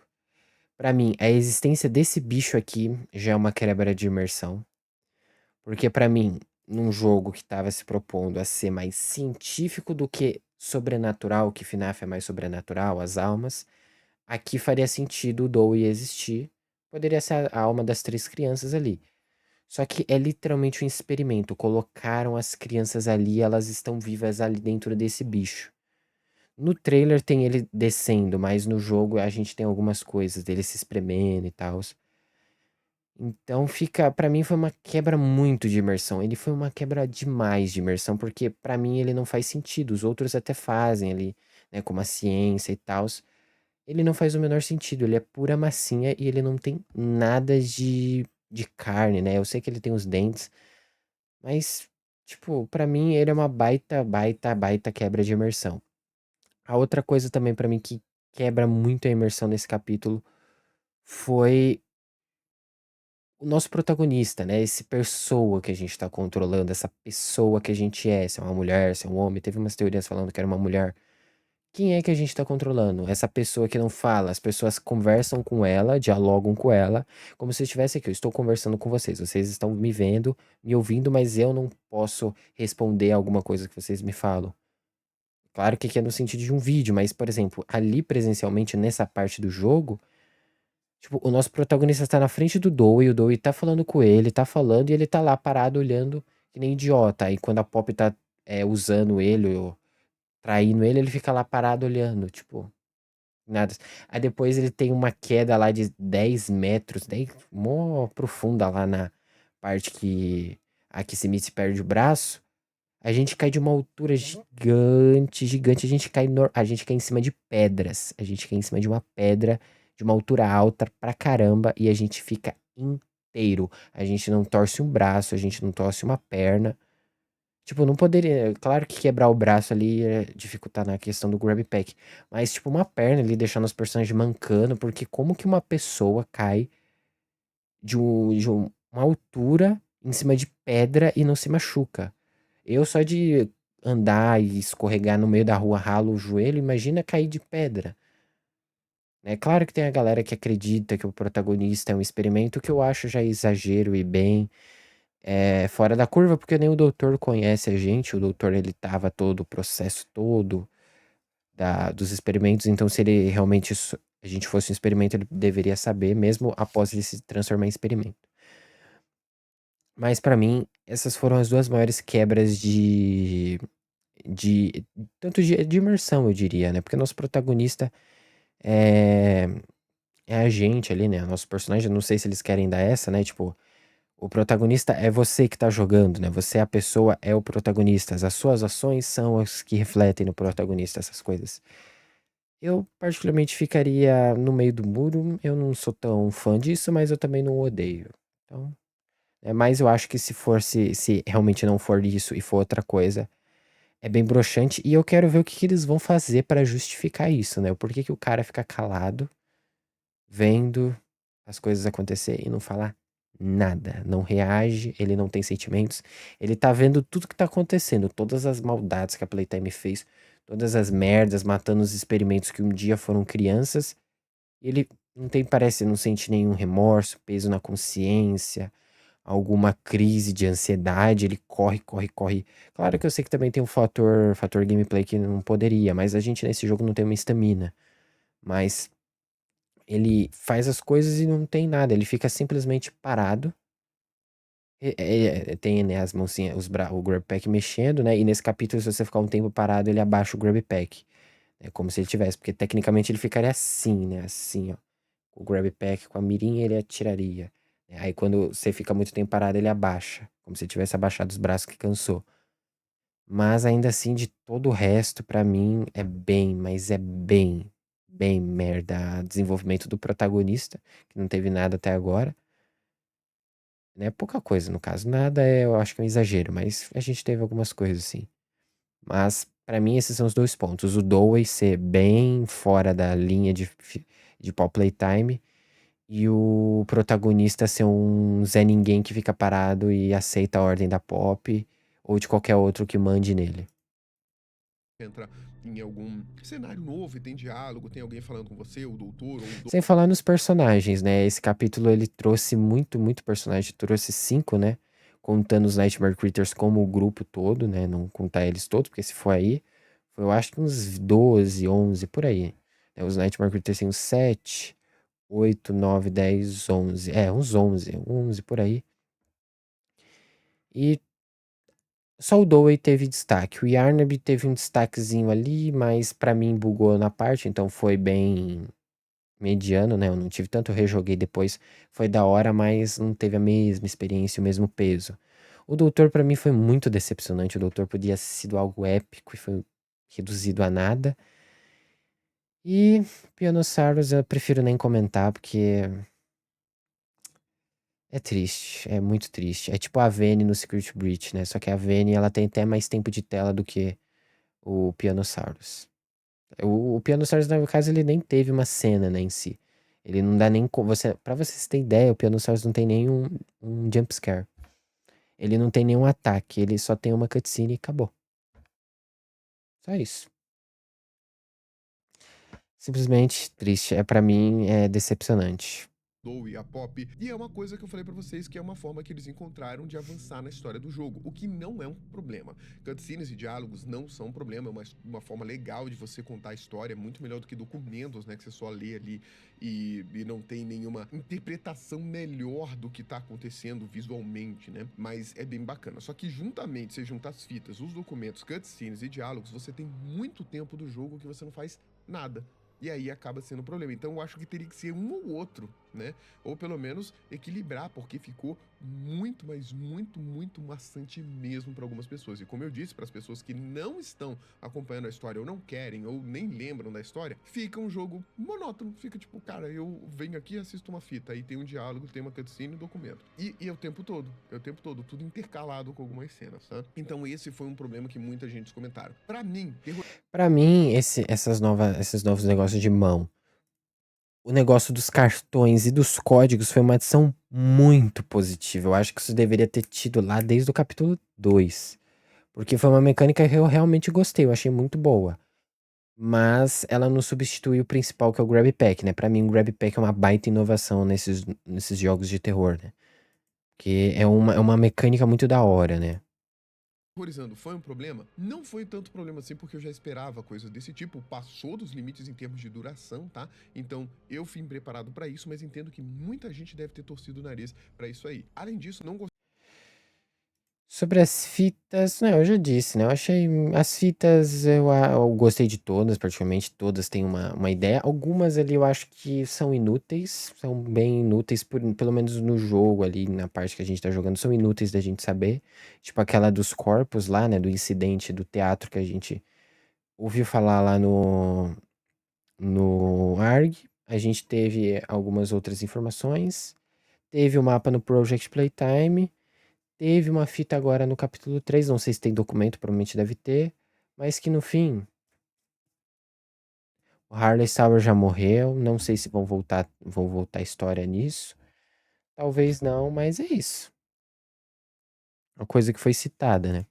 Pra mim, a existência desse bicho aqui já é uma quebra de imersão, porque pra mim, num jogo que tava se propondo a ser mais científico do que sobrenatural, que FNAF é mais sobrenatural, as almas, aqui faria sentido o Doe existir. Poderia ser a alma das 3 crianças ali. Só que é literalmente um experimento. Colocaram as crianças ali, elas estão vivas ali dentro desse bicho. No trailer tem ele descendo, mas no jogo a gente tem algumas coisas dele se espremendo e tal. Então fica, pra mim foi uma quebra muito de imersão. Ele foi uma quebra demais de imersão, porque pra mim ele não faz sentido. Os outros até fazem ali, né, como a ciência e tal. Ele não faz o menor sentido, ele é pura massinha e ele não tem nada de carne, né? Eu sei que ele tem os dentes, mas, tipo, pra mim ele é uma baita quebra de imersão. A outra coisa também pra mim que quebra muito a imersão nesse capítulo foi o nosso protagonista, né? Esse pessoa que a gente tá controlando, essa pessoa que a gente é, se é uma mulher, se é um homem. Teve umas teorias falando que era uma mulher. Quem é que a gente tá controlando? Essa pessoa que não fala. As pessoas conversam com ela, dialogam com ela, como se eu estivesse aqui. Eu estou conversando com vocês. Vocês estão me vendo, me ouvindo, mas eu não posso responder alguma coisa que vocês me falam. Claro que aqui é no sentido de um vídeo, mas, por exemplo, ali presencialmente, nessa parte do jogo, tipo, o nosso protagonista tá na frente do Doe, e o Doe tá falando com ele, tá falando, e ele tá lá parado olhando que nem idiota. Aí quando a Pop tá usando ele, ou traindo ele, ele fica lá parado olhando, tipo, nada. Aí depois ele tem uma queda lá de 10 metros, 10, mó profunda lá na parte que a Kissimith perde o braço. A gente cai de uma altura gigante. A gente cai em cima de pedras. A gente cai em cima de uma pedra de uma altura alta pra caramba e a gente fica inteiro. A gente não torce um braço, a gente não torce uma perna. Tipo, não poderia. Claro que quebrar o braço ali ia dificultar na questão do grab pack. Mas, tipo, uma perna ali deixando os personagens mancando. Porque como que uma pessoa cai uma altura em cima de pedra e não se machuca? Eu só de andar e escorregar no meio da rua ralo o joelho, imagina cair de pedra. É claro que tem a galera que acredita que o protagonista é um experimento, que eu acho já exagero e bem fora da curva, porque nem o doutor conhece a gente, o doutor ele tava todo, o processo todo dos experimentos, então se ele realmente a gente fosse um experimento, ele deveria saber, mesmo após ele se transformar em experimento. Mas pra mim, essas foram as duas maiores quebras de tanto de imersão, eu diria, né? Porque nosso protagonista é, é a gente ali, né? Nosso personagem, não sei se eles querem dar essa, né? Tipo, o protagonista é você que tá jogando, né? Você, a pessoa, é o protagonista. As suas ações são as que refletem no protagonista, essas coisas. Eu particularmente ficaria no meio do muro. Eu não sou tão fã disso, mas eu também não odeio. Então, mas eu acho que se realmente não for isso e for outra coisa, é bem broxante. E eu quero ver o que que eles vão fazer pra justificar isso, né? Por que que o cara fica calado, vendo as coisas acontecer e não fala nada, não reage, ele não tem sentimentos, ele tá vendo tudo que tá acontecendo, todas as maldades que a Playtime fez, todas as merdas, matando os experimentos que um dia foram crianças, e ele não tem, parece, não sente nenhum remorso, peso na consciência, alguma crise de ansiedade, ele corre, corre, corre. Claro que eu sei que também tem um fator gameplay que não poderia, mas a gente nesse jogo não tem uma estamina. Mas ele faz as coisas e não tem nada, ele fica simplesmente parado. Tem, né, as mãozinhas, o grab pack mexendo, né? E nesse capítulo, se você ficar um tempo parado, ele abaixa o grab pack. É como se ele tivesse, porque tecnicamente ele ficaria assim, né? Assim, ó. O grab pack com a mirinha ele atiraria. Aí quando você fica muito tempo parado, ele abaixa. Como se ele tivesse abaixado os braços que cansou. Mas ainda assim, de todo o resto, pra mim, é bem, mas é bem, bem merda. Desenvolvimento do protagonista, que não teve nada até agora. Né? Pouca coisa, no caso. Nada eu acho que é um exagero, mas a gente teve algumas coisas assim. Mas, pra mim, esses são os dois pontos. O Dowey ser bem fora da linha de Pop Playtime e o protagonista ser um Zé Ninguém que fica parado e aceita a ordem da Pop ou de qualquer outro que mande nele. Entra em algum cenário novo e tem diálogo, tem alguém falando com você, o doutor ou o Sem falar nos personagens, né? Esse capítulo ele trouxe muito, muito personagem. Trouxe 5, né? Contando os Nightmare Critters como o grupo todo, né? Não contar eles todos, porque se for aí, foi, eu acho que uns 12, 11 por aí. Os Nightmare Critters tem uns 7, 8, 9, 10, 11. É, uns 11 por aí. E só o Dowey teve destaque. O Yarnaby teve um destaquezinho ali, mas pra mim bugou na parte, então foi bem mediano, né? Eu não tive tanto, eu rejoguei depois. Foi da hora, mas não teve a mesma experiência, o mesmo peso. O Doutor pra mim foi muito decepcionante. O Doutor podia ter sido algo épico e foi reduzido a nada. E Pianosaurus eu prefiro nem comentar porque é triste, é muito triste. É tipo a Vayne no Secret Breach, né? Só que a Vayne ela tem até mais tempo de tela do que o Pianosaurus. O Pianosaurus, no caso, ele nem teve uma cena, né, em si. Ele não dá nem. Pra vocês terem ideia, o Pianosaurus não tem nenhum um jump scare. Ele não tem nenhum ataque, ele só tem uma cutscene e acabou. Só isso. Simplesmente triste. Pra mim, é decepcionante. e a Pop, e é uma coisa que eu falei pra vocês que é uma forma que eles encontraram de avançar na história do jogo, o que não é um problema. Cutscenes e diálogos não são um problema, é uma forma legal de você contar a história, é muito melhor do que documentos, né, que você só lê ali e não tem nenhuma interpretação melhor do que tá acontecendo visualmente, né, mas é bem bacana. Só que juntamente, você junta as fitas, os documentos, cutscenes e diálogos, você tem muito tempo do jogo que você não faz nada. E aí acaba sendo um problema. Então eu acho que teria que ser um ou outro, né? Ou pelo menos equilibrar, porque ficou muito, mas muito, muito maçante mesmo para algumas pessoas. E como eu disse, para as pessoas que não estão acompanhando a história ou não querem ou nem lembram da história, fica um jogo monótono. Fica tipo, cara, eu venho aqui e assisto uma fita, aí tem um diálogo, tem uma cutscene e um documento. E é o tempo todo, tudo intercalado com algumas cenas, tá? Então esse foi um problema que muita gente comentaram. Para mim, Pra mim, esses novos negócios de mão, o negócio dos cartões e dos códigos foi uma adição muito positiva. Eu acho que isso deveria ter tido lá desde o capítulo 2. Porque foi uma mecânica que eu realmente gostei, eu achei muito boa. Mas ela não substitui o principal, que é o Grab Pack, né? Pra mim, o Grab Pack é uma baita inovação nesses jogos de terror, né? Porque é uma mecânica muito da hora, né? Horrorizando foi um problema? Não foi tanto problema assim, porque eu já esperava coisas desse tipo, passou dos limites em termos de duração, tá? Então eu fui preparado pra isso, mas entendo que muita gente deve ter torcido o nariz pra isso aí. Além disso, não gostei. Sobre as fitas, né, eu já disse, né? Eu achei as fitas, eu gostei de todas, praticamente todas têm uma ideia. Algumas ali eu acho que são inúteis, são bem inúteis, pelo menos no jogo ali, na parte que a gente tá jogando, são inúteis da gente saber. Tipo aquela dos corpos lá, né? Do incidente do teatro que a gente ouviu falar lá no ARG. A gente teve algumas outras informações. Teve o mapa no Project Playtime. Teve uma fita agora no capítulo 3. Não sei se tem documento, provavelmente deve ter. Mas que no fim, o Harley Sauer já morreu. Não sei se vão voltar a história nisso. Talvez não, mas é isso. Uma coisa que foi citada, né?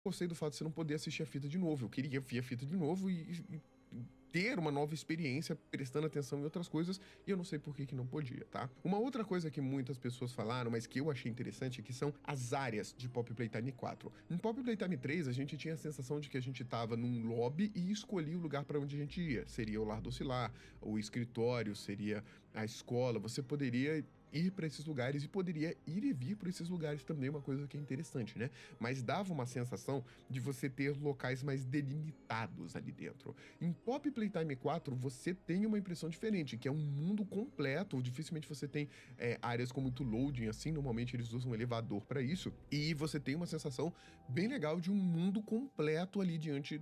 Gostei do fato de você não poder assistir a fita de novo. Eu queria ver a fita de novo e ter uma nova experiência prestando atenção em outras coisas, e eu não sei por que não podia, tá? Uma outra coisa que muitas pessoas falaram, mas que eu achei interessante, que são as áreas de Pop Playtime 4. Em Pop Playtime 3, a gente tinha a sensação de que a gente tava num lobby e escolhia o lugar para onde a gente ia. Seria o lar docilar, o escritório, seria a escola. Você poderia ir para esses lugares e poderia ir e vir para esses lugares também, uma coisa que é interessante, né? Mas dava uma sensação de você ter locais mais delimitados ali dentro. Em Pop Playtime 4, você tem uma impressão diferente, que é um mundo completo. Dificilmente você tem áreas com muito loading assim, normalmente eles usam um elevador para isso. E você tem uma sensação bem legal de um mundo completo ali diante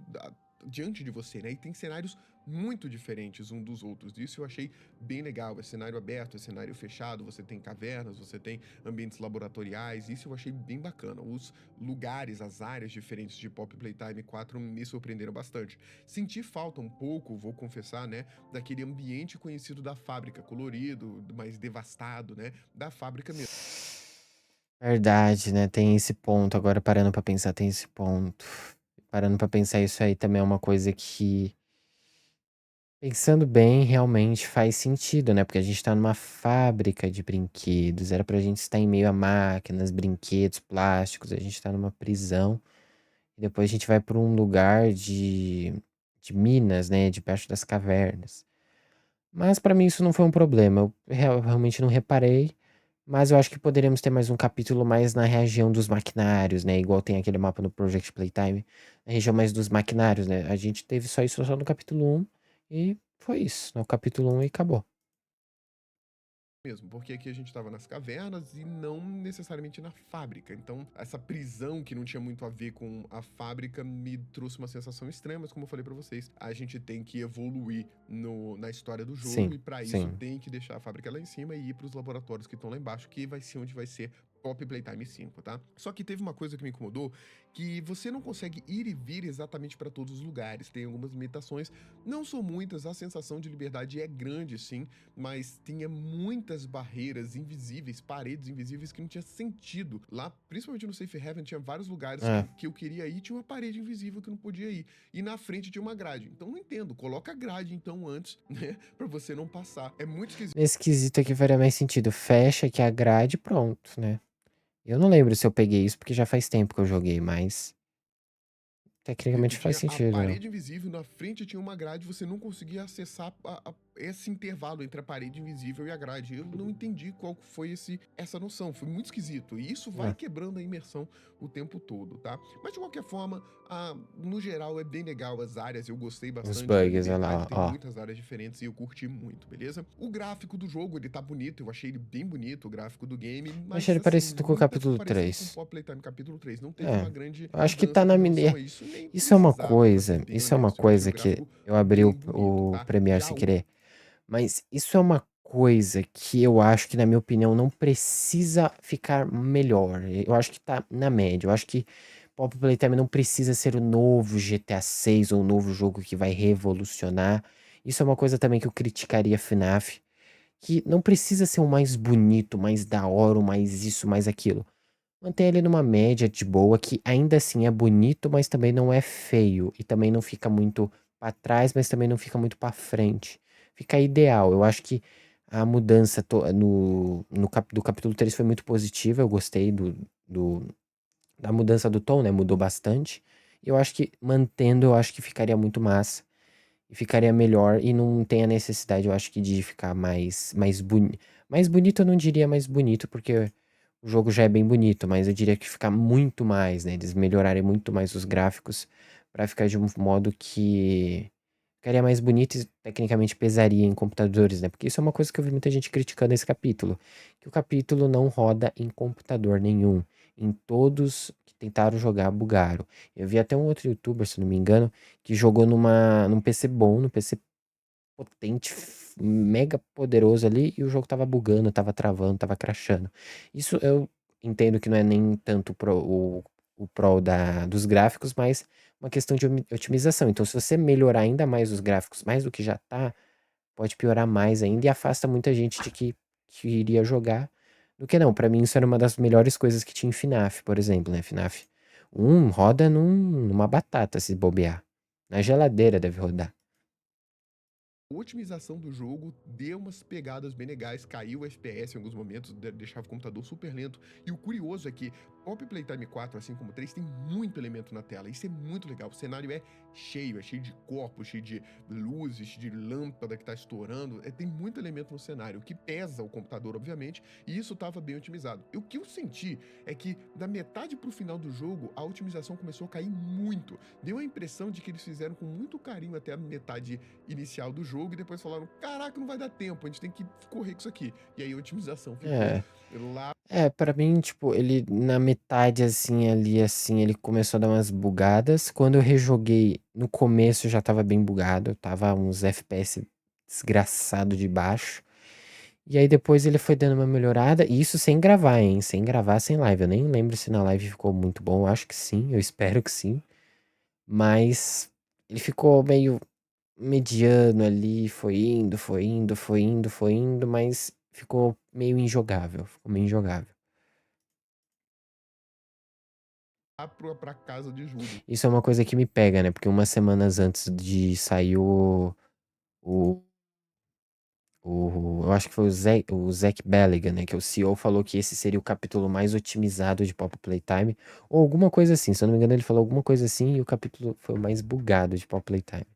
de você, né? E tem cenários muito diferentes um dos outros. Isso eu achei bem legal. É cenário aberto, é cenário fechado, você tem cavernas, você tem ambientes laboratoriais. Isso eu achei bem bacana. Os lugares, as áreas diferentes de Pop Playtime 4 me surpreenderam bastante. Senti falta um pouco, vou confessar, né, daquele ambiente conhecido da fábrica, colorido, mais devastado, né, da fábrica mesmo. Verdade, né? Tem esse ponto. Agora parando pra pensar, tem esse ponto. Parando pra pensar, isso aí também é uma coisa que, pensando bem, realmente faz sentido, né? Porque a gente tá numa fábrica de brinquedos. Era pra gente estar em meio a máquinas, brinquedos, plásticos. A gente tá numa prisão. E depois a gente vai pra um lugar de minas, né? De perto das cavernas. Mas pra mim isso não foi um problema. Eu realmente não reparei. Mas eu acho que poderíamos ter mais um capítulo mais na região dos maquinários, né? Igual tem aquele mapa no Project Playtime. Na região mais dos maquinários, né? A gente teve só isso só no capítulo um e foi isso. No capítulo um e acabou. Mesmo, porque aqui a gente estava nas cavernas e não necessariamente na fábrica. Então, essa prisão que não tinha muito a ver com a fábrica me trouxe uma sensação estranha, mas como eu falei pra vocês, a gente tem que evoluir na história do jogo Sim, e pra isso sim. tem que deixar a fábrica lá em cima e ir pros laboratórios que estão lá embaixo, que vai ser onde vai ser Pop Playtime 5, tá? Só que teve uma coisa que me incomodou, que você não consegue ir e vir exatamente para todos os lugares. Tem algumas limitações, não são muitas, a sensação de liberdade é grande sim, mas tinha muitas barreiras invisíveis, paredes invisíveis que não tinha sentido. Lá, principalmente no Safe Haven, tinha vários lugares É. que eu queria ir, tinha uma parede invisível que eu não podia ir. E na frente tinha uma grade. Então não entendo, coloca a grade então antes, né, pra você não passar. É muito esquisito. Nesse quesito aqui faria mais sentido. Fecha aqui a grade e pronto, né? Eu não lembro se eu peguei isso porque já faz tempo que eu joguei, mas tecnicamente faz Tinha a sentido. parede invisível, na frente tinha uma grade, você não conseguia acessar esse intervalo entre a parede invisível e a grade. Eu não entendi qual foi essa noção, foi muito esquisito. E isso vai É. quebrando a imersão o tempo todo, tá? Mas de qualquer forma, no geral é bem legal as áreas, eu gostei Os bastante da bugs, olha liberdade, lá, tem ó. muitas áreas diferentes e eu curti muito, beleza? O gráfico do jogo, ele tá bonito, eu achei ele bem bonito, o gráfico do game, Eu achei mas ele assim, parecido com o muito capítulo parecido com 3. Pop Playtime capítulo 3. Não teve É. uma grande Eu acho que tá mudança na com relação minha. a isso, nem Isso é uma precisava, pra ser coisa. bem Isso é uma honesto. Eu achei o coisa que gráfico eu abri bem o, bonito, o tá? Premiere Já sem o querer. Mas isso é uma coisa que eu acho que, na minha opinião, não precisa ficar melhor. Eu acho que tá na média. Eu acho que Pop Playtime não precisa ser o novo GTA 6 ou o novo jogo que vai revolucionar. Isso é uma coisa também que eu criticaria FNAF. Que não precisa ser o mais bonito, mais da hora, o mais isso, mais aquilo. Mantém ele numa média de boa, que ainda assim é bonito, mas também não é feio. E também não fica muito pra trás, mas também não fica muito pra frente. Fica ideal. Eu acho que a mudança do capítulo 3 foi muito positiva. Eu gostei da mudança do tom, né? Mudou bastante. Eu acho que mantendo, eu acho que ficaria muito massa. E ficaria melhor. E não tem a necessidade, eu acho que, de ficar mais bonito. Mais bonito eu não diria mais bonito, porque o jogo já é bem bonito, mas eu diria que ficar muito mais, né? Eles melhorarem muito mais os gráficos pra ficar de um modo que ficaria mais bonito e tecnicamente pesaria em computadores, né? Porque isso é uma coisa que eu vi muita gente criticando esse capítulo, que o capítulo não roda em computador nenhum. Em todos que tentaram jogar, bugaram. Eu vi até um outro youtuber, se não me engano, que jogou num PC bom, no PC potente, mega poderoso ali, e o jogo tava bugando, tava travando, tava crashando. Isso eu entendo que não é nem tanto o pro dos gráficos, mas uma questão de otimização. Então, se você melhorar ainda mais os gráficos, mais do que já tá, pode piorar mais ainda e afasta muita gente de que iria jogar do que não. Pra mim, isso era uma das melhores coisas que tinha em FNAF, por exemplo, né? FNAF 1 roda numa batata se bobear. Na geladeira deve rodar. Otimização do jogo deu umas pegadas bem legais, caiu o FPS em alguns momentos, deixava o computador super lento. E o curioso é que Pop Playtime 4, assim como o 3, tem muito elemento na tela. Isso é muito legal. O cenário é cheio de corpos, cheio de luzes, de lâmpada que tá estourando. Tem muito elemento no cenário, o que pesa o computador, obviamente, e isso estava bem otimizado. E o que eu senti é que da metade pro final do jogo, a otimização começou a cair muito. Deu a impressão de que eles fizeram com muito carinho até a metade inicial do jogo e depois falaram: caraca, não vai dar tempo, a gente tem que correr com isso aqui. E aí a otimização ficou É. lá. Pra mim, tipo, ele na metade, assim, ali, assim, ele começou a dar umas bugadas. Quando eu rejoguei, no começo já tava bem bugado, tava uns FPS desgraçado de baixo. E aí depois ele foi dando uma melhorada, e isso sem gravar, hein? Sem gravar, sem live. Eu nem lembro se na live ficou muito bom, eu acho que sim, eu espero que sim. Mas ele ficou meio mediano ali, foi indo, foi indo, foi indo, foi indo, mas ficou meio injogável, ficou meio injogável. Pra casa de Júlio. Isso é uma coisa que me pega, né? Porque umas semanas antes de sair o, eu acho que foi o Zach Belligan, né? Que é o CEO, falou que esse seria o capítulo mais otimizado de Pop Playtime. Ou alguma coisa assim, se eu não me engano, ele falou alguma coisa assim e o capítulo foi o mais bugado de Pop Playtime.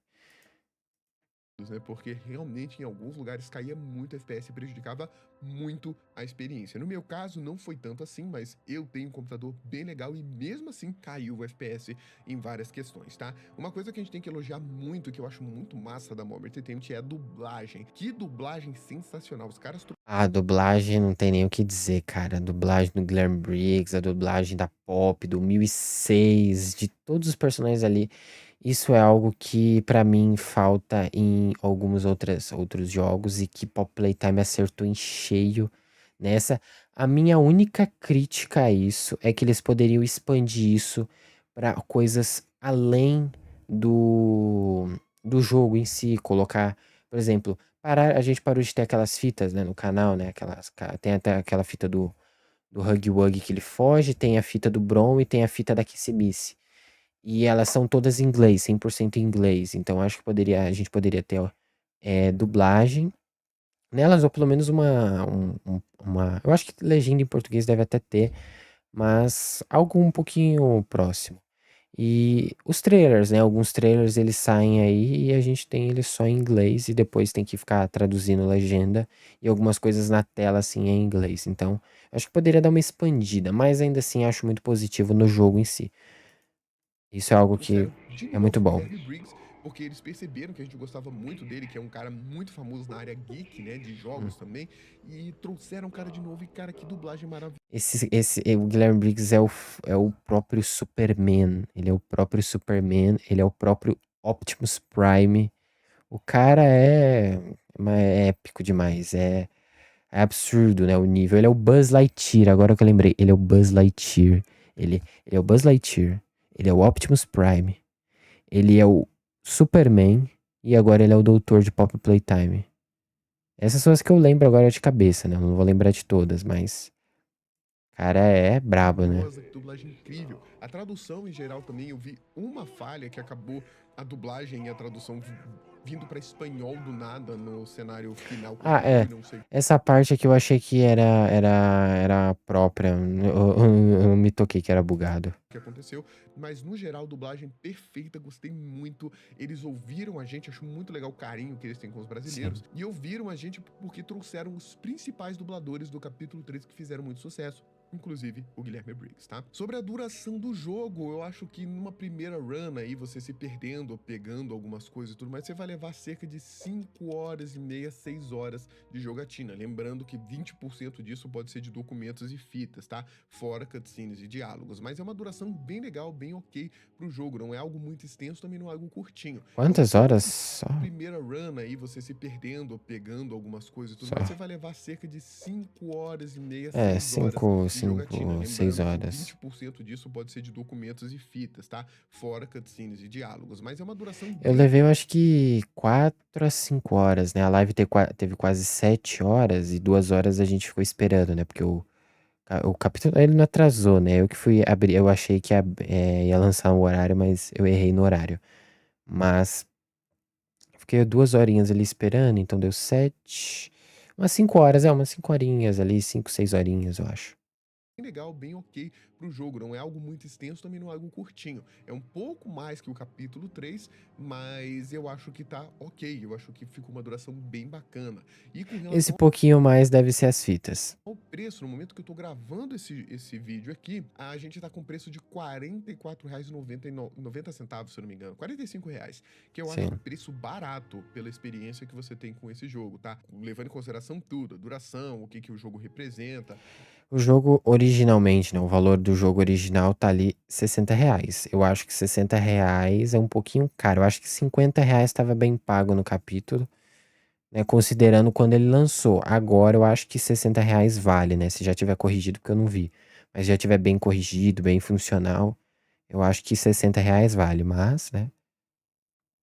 Né, porque realmente em alguns lugares caía muito FPS e prejudicava muito a experiência. No meu caso, não foi tanto assim, mas eu tenho um computador bem legal e mesmo assim caiu o FPS em várias questões, tá? Uma coisa que a gente tem que elogiar muito, que eu acho muito massa da Mobile Entertainment, é a dublagem. Que dublagem sensacional. Os caras A dublagem não tem nem o que dizer, cara. A dublagem do Guilherme Briggs, a dublagem da Pop, do 1006, de todos os personagens ali. Isso é algo que pra mim falta em alguns outros jogos e que Pop Playtime acertou em cheio nessa. A minha única crítica a isso é que eles poderiam expandir isso pra coisas além do, do jogo em si, colocar, por exemplo, a gente parou de ter aquelas fitas, né, no canal, né? Tem até aquela fita do Huggy Wuggy que ele foge, tem a fita do Brom e tem a fita da Kissimmee. E elas são todas em inglês, 100% em inglês. Então acho que a gente poderia ter dublagem nelas, ou pelo menos uma. Eu acho que legenda em português deve até ter, mas algo um pouquinho próximo. E os trailers, né? Alguns trailers eles saem aí e a gente tem eles só em inglês e depois tem que ficar traduzindo legenda e algumas coisas na tela assim em inglês. Então, acho que poderia dar uma expandida, mas ainda assim acho muito positivo no jogo em si. Isso é algo que trouxeram de é muito novo o bom. Guilherme Briggs, porque eles perceberam que a gente gostava muito dele, que é um cara muito famoso na área geek, né, de Hum. jogos também, e trouxeram o cara de novo, e cara, que dublagem maravilhosa. O Guilherme Briggs é o próprio Superman. Ele é o próprio Superman, ele é o próprio Optimus Prime. O cara é épico demais. É absurdo, né? O nível. Ele é o Buzz Lightyear. Agora que eu lembrei, ele é o Buzz Lightyear. Ele é o Buzz Lightyear. Ele é o Optimus Prime. Ele é o Superman. E agora ele é o Doutor de Pop Playtime. Essas são as que eu lembro agora de cabeça, né? Eu não vou lembrar de todas, mas. Cara, é brabo, né? Que dublagem incrível. A tradução em geral também, eu vi uma falha que acabou a dublagem e a tradução vindo para espanhol do nada no cenário final quando Ah, eu fui, é. não sei o Essa parte aqui eu achei que era própria. Eu não me toquei que era bugado. que aconteceu, mas no geral, dublagem perfeita, gostei muito. Eles ouviram a gente, acho muito legal o carinho que eles têm com os Sim. brasileiros, e ouviram a gente porque trouxeram os principais dubladores do capítulo 3 que fizeram muito sucesso. inclusive o Guilherme Briggs, tá? Sobre a duração do jogo, eu acho que numa primeira run aí, você se perdendo ou pegando algumas coisas e tudo mais, você vai levar cerca de 5 horas e meia, 6 horas de jogatina. Lembrando que 20% disso pode ser de documentos e fitas, tá? Fora cutscenes e diálogos. Mas é uma duração bem legal, bem ok pro jogo. Não é algo muito extenso, também não é algo curtinho. É um Quantas horas? pouco Só, primeira run aí, você se perdendo ou pegando algumas coisas e tudo só. mais, você vai levar cerca de 5 horas e meia, É, 6 horas cinco, de jogatina. cinco, seis Lembrando que horas. 20% disso pode ser de documentos e fitas, tá? Fora cutscenes e diálogos. Mas é uma duração Eu bem. levei, eu acho que 4 a 5 horas, né? A live teve quase 7 horas e 2 horas a gente ficou esperando, né? Porque o capítulo, ele não atrasou, né? Eu que fui abrir, eu achei que ia lançar um horário, mas eu errei no horário. Mas fiquei 2 horinhas ali esperando, então deu 7. Umas 5 horas, umas 5 horinhas ali, 5, 6 horinhas, eu acho. Legal, bem ok pro jogo. Não é algo muito extenso, também não é algo curtinho. É um pouco mais que o capítulo 3, mas eu acho que tá ok. Eu acho que fica uma duração bem bacana. E com Esse relação pouquinho mais deve ser as fitas. ao preço, no momento que eu tô gravando esse vídeo aqui, a gente tá com preço de R$ 44,90, se eu não me engano. R$ 45, que eu acho Sim. preço barato pela experiência que você tem com esse jogo, tá? Levando em consideração tudo, a duração, o que, que o jogo representa. O jogo originalmente, né? O valor do jogo original tá ali R$ 60. Eu acho que R$ 60 é um pouquinho caro. Eu acho que R$ 50 estava bem pago no capítulo, né? Considerando quando ele lançou. Agora eu acho que R$ 60 vale, né? Se já tiver corrigido, porque eu não vi. Mas já tiver bem corrigido, bem funcional, eu acho que R$ 60 vale. Mas, né?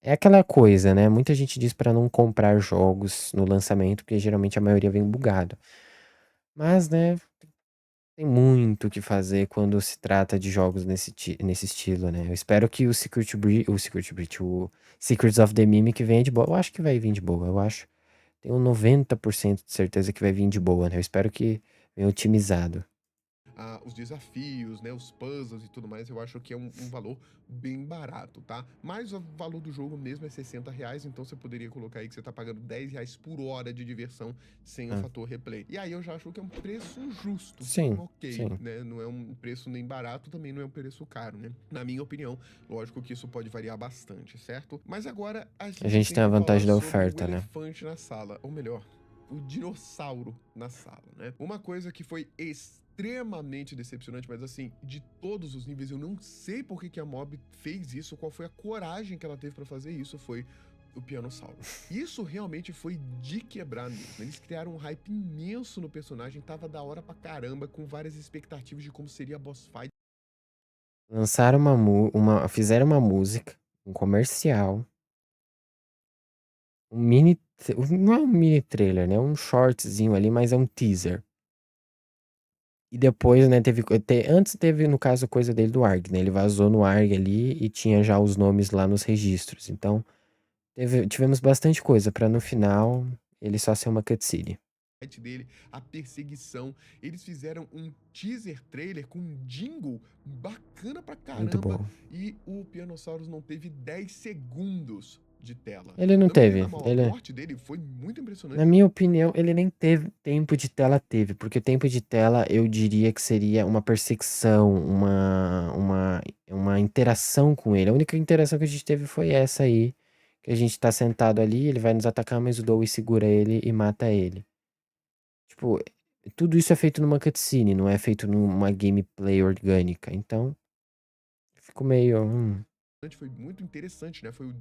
É aquela coisa, né? Muita gente diz pra não comprar jogos no lançamento, porque geralmente a maioria vem bugado. Mas, né? Tem muito o que fazer quando se trata de jogos nesse estilo, né? Eu espero que o Secrets of the Mimic venha de boa. Eu acho que vai vir de boa, eu acho. Tenho 90% de certeza que vai vir de boa, né? Eu espero que venha otimizado. Os desafios, né, os puzzles e tudo mais, eu acho que é um valor bem barato, tá? Mas o valor do jogo mesmo é R$ 60, então você poderia colocar aí que você tá pagando R$ 10 por hora de diversão sem o Ah, fator replay. E aí eu já acho que é um preço justo, sim, ok, sim. né? Não é um preço nem barato, também não é um preço caro, né? Na minha opinião, lógico que isso pode variar bastante, certo? Mas agora a A gente gente tem tem a que falar vantagem da sobre o oferta, né? elefante na sala, ou melhor, o dinossauro na sala, né? Uma coisa que foi extremamente decepcionante, mas assim, de todos os níveis, eu não sei por que a Mob fez isso, qual foi a coragem que ela teve pra fazer isso, foi o Pianossauro. Isso realmente foi de quebrar mesmo. Eles criaram um hype imenso no personagem, tava da hora pra caramba, com várias expectativas de como seria a boss fight. Lançaram fizeram uma música, um comercial, um mini, não é um mini trailer, né? Um shortzinho ali, mas é um teaser. E depois, né, antes teve, no caso, coisa dele do ARG, né? Ele vazou no ARG ali e tinha já os nomes lá nos registros. Então, tivemos bastante coisa pra no final ele só ser uma cutscene. Dele, a perseguição. Eles fizeram um teaser trailer com um jingle bacana pra Muito caramba bom. e o Pianosaurus não teve 10 segundos de tela. Ele não Também teve, a ele, morte dele foi muito na impressionante. minha opinião, ele nem teve tempo de tela, teve, porque tempo de tela eu diria que seria uma perseguição, uma interação com ele. A única interação que a gente teve foi essa aí, que a gente tá sentado ali, ele vai nos atacar, mas o Dowie segura ele e mata ele. Tipo, tudo isso é feito numa cutscene, não é feito numa gameplay orgânica. Então, fico meio. Foi muito interessante, né? Foi o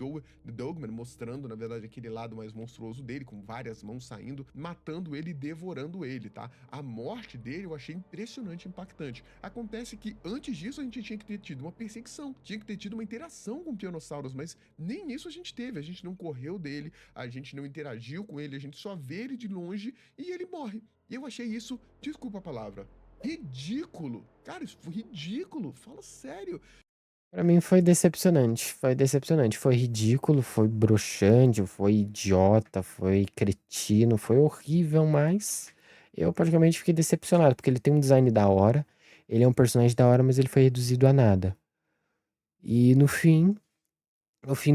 Dogman mostrando, na verdade, aquele lado mais monstruoso dele, com várias mãos saindo, matando ele e devorando ele, tá? A morte dele eu achei impressionante, impactante. Acontece que antes disso a gente tinha que ter tido uma perseguição, tinha que ter tido uma interação com o Pianossauros, mas nem isso a gente teve. A gente não correu dele, a gente não interagiu com ele, a gente só vê ele de longe e ele morre. E eu achei isso, desculpa a palavra, ridículo. Cara, isso foi ridículo. Fala sério. Pra mim foi decepcionante. Foi decepcionante. Foi ridículo, foi broxante, foi idiota, foi cretino, foi horrível, mas eu praticamente fiquei decepcionado, porque ele tem um design da hora, ele é um personagem da hora, mas ele foi reduzido a nada. E no fim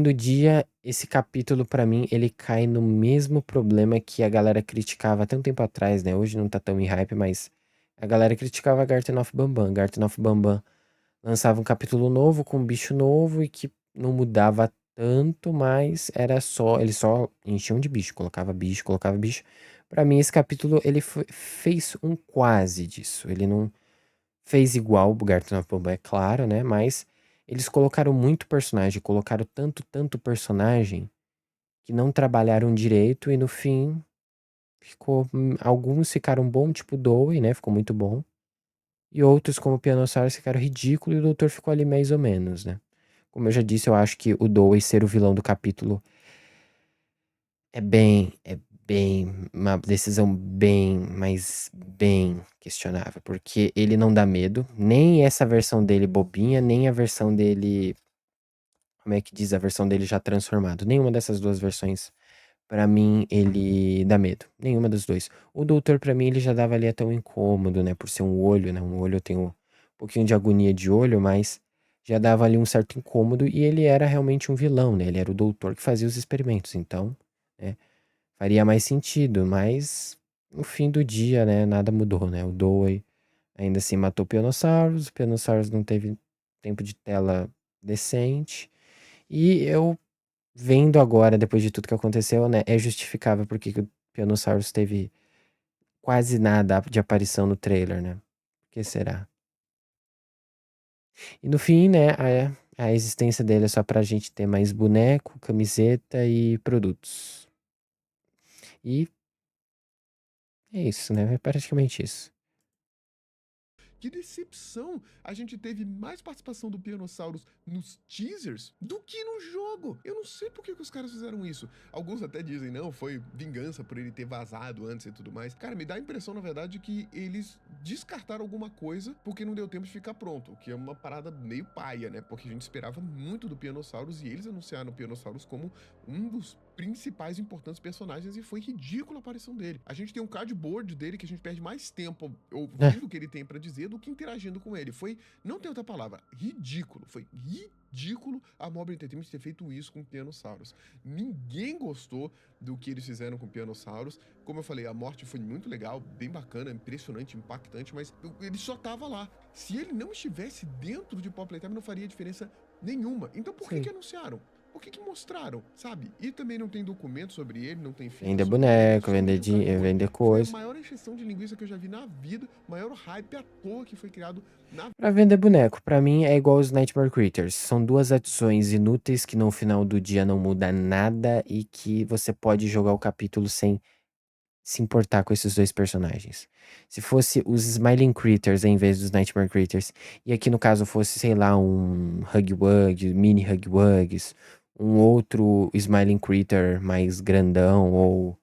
do dia, esse capítulo pra mim, ele cai no mesmo problema que a galera criticava até um tempo atrás, né? Hoje não tá tão em hype, mas A galera criticava Garten of Bambam. Garten of Bambam lançava um capítulo novo com um bicho novo e que não mudava tanto, mas era só, eles só enchiam de bicho, colocava bicho, colocava bicho. Pra mim esse capítulo ele fez um quase disso. Ele não fez igual o Garten of Bambam, é claro, né? Mas eles colocaram muito personagem, colocaram tanto personagem que não trabalharam direito e no fim ficou, alguns ficaram bom, tipo o Dowie, né? Ficou muito bom. E outros, como o Pianosaurus, ficaram ridículo e o Doutor ficou ali mais ou menos, né? Como eu já disse, eu acho que o Dowie ser o vilão do capítulo é bem, uma decisão bem, mas bem questionável, porque ele não dá medo, nem essa versão dele bobinha, nem a versão dele, como é que diz, a versão dele já transformado. Nenhuma dessas duas versões, pra mim, ele dá medo. Nenhuma das duas. O Doutor, pra mim, ele já dava ali até um incômodo, né? Por ser um olho, né? Um olho eu tenho um pouquinho de agonia de olho, mas já dava ali um certo incômodo e ele era realmente um vilão, né? Ele era o doutor que fazia os experimentos, então, né? Faria mais sentido, mas no fim do dia, né? Nada mudou, né? O Dewey ainda assim matou o Pionosaurus não teve tempo de tela decente. E eu vendo agora, depois de tudo que aconteceu, né, é justificável porque que o Pionosaurus teve quase nada de aparição no trailer, né? Por que será? E no fim, né, a existência dele é só pra gente ter mais boneco, camiseta e produtos. E é isso, né? É praticamente isso. Que decepção! A gente teve mais participação do Pianosaurus nos teasers do que no jogo. Eu não sei por que os caras fizeram isso. Alguns até dizem, não, foi vingança por ele ter vazado antes e tudo mais. Cara, me dá a impressão, na verdade, que eles descartaram alguma coisa porque não deu tempo de ficar pronto. O que é uma parada meio paia, né? Porque a gente esperava muito do Pianosaurus e eles anunciaram o Pianosaurus como um dos principais importantes personagens e foi ridícula a aparição dele. A gente tem um cardboard dele que a gente perde mais tempo ouvindo o que ele tem pra dizer do que interagindo com ele. Foi, não tem outra palavra, ridículo. Foi ridículo a Mobile Entertainment ter feito isso com o Pianosaurus. Ninguém gostou do que eles fizeram com o Pianosaurus. Como eu falei, a morte foi muito legal, bem bacana, impressionante, impactante, mas ele só tava lá. Se ele não estivesse dentro de Pop Playtime, não faria diferença nenhuma. Então por que Sim. anunciaram? Por que mostraram, sabe? E também não tem documento sobre ele, não tem fita Vender sobre ele, é boneco, somente um cardboard. vender Foi a coisa. maior encheção de linguiça que eu já vi na vida, maior hype à toa que foi criado na. Pra vender boneco, pra mim é igual os Nightmare Creatures. São duas adições inúteis que no final do dia não muda nada e que você pode jogar o capítulo sem se importar com esses dois personagens. Se fosse os Smiling Critters em vez dos Nightmare Critters, e aqui no caso fosse, sei lá, um Hugwug, mini Hugwugs, um outro Smiling Critter mais grandão, ou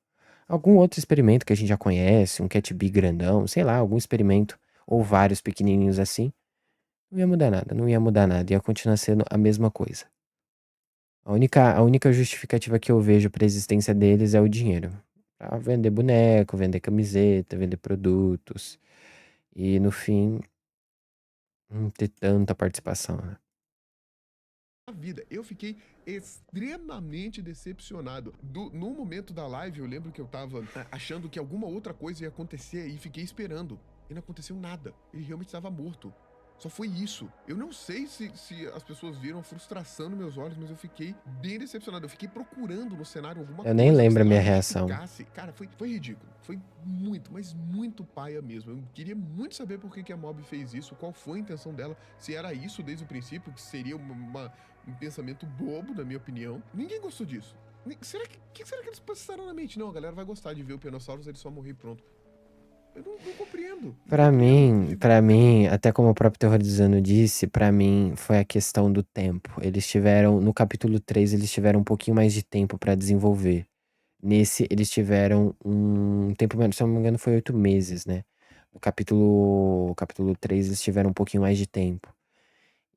algum outro experimento que a gente já conhece, um Cat Bee grandão, sei lá, algum experimento, ou vários pequenininhos assim, não ia mudar nada, não ia mudar nada, ia continuar sendo a mesma coisa. A única justificativa que eu vejo pra existência deles é o dinheiro. Pra vender boneco, vender camiseta, vender produtos. E no fim, não ter tanta participação, né? Vida. Eu fiquei extremamente decepcionado. No momento da live, eu lembro que eu tava achando que alguma outra coisa ia acontecer e fiquei esperando. E não aconteceu nada. Ele realmente estava morto. Só foi isso. Eu não sei se as pessoas viram a frustração nos meus olhos, mas eu fiquei bem decepcionado. Eu fiquei procurando no cenário alguma Eu nem coisa que, lembro sei a lá, minha reação. justificasse. Cara, foi ridículo. Foi muito, mas muito paia mesmo. Eu queria muito saber por que a Mob fez isso, qual foi a intenção dela, se era isso desde o princípio, que seria um pensamento bobo, na minha opinião. Ninguém gostou disso. Será que eles passaram na mente? Não, a galera vai gostar de ver o Penosaurus, ele só morrer e pronto. Eu não compreendo. Não Pra compreendo. mim, para mim, até como o próprio Terrorizando disse, pra mim foi a questão do tempo. Eles tiveram, no capítulo 3 eles tiveram um pouquinho mais de tempo pra desenvolver. Nesse, eles tiveram um tempo, se eu não me engano, foi 8 meses, né? No capítulo 3 eles tiveram um pouquinho mais de tempo.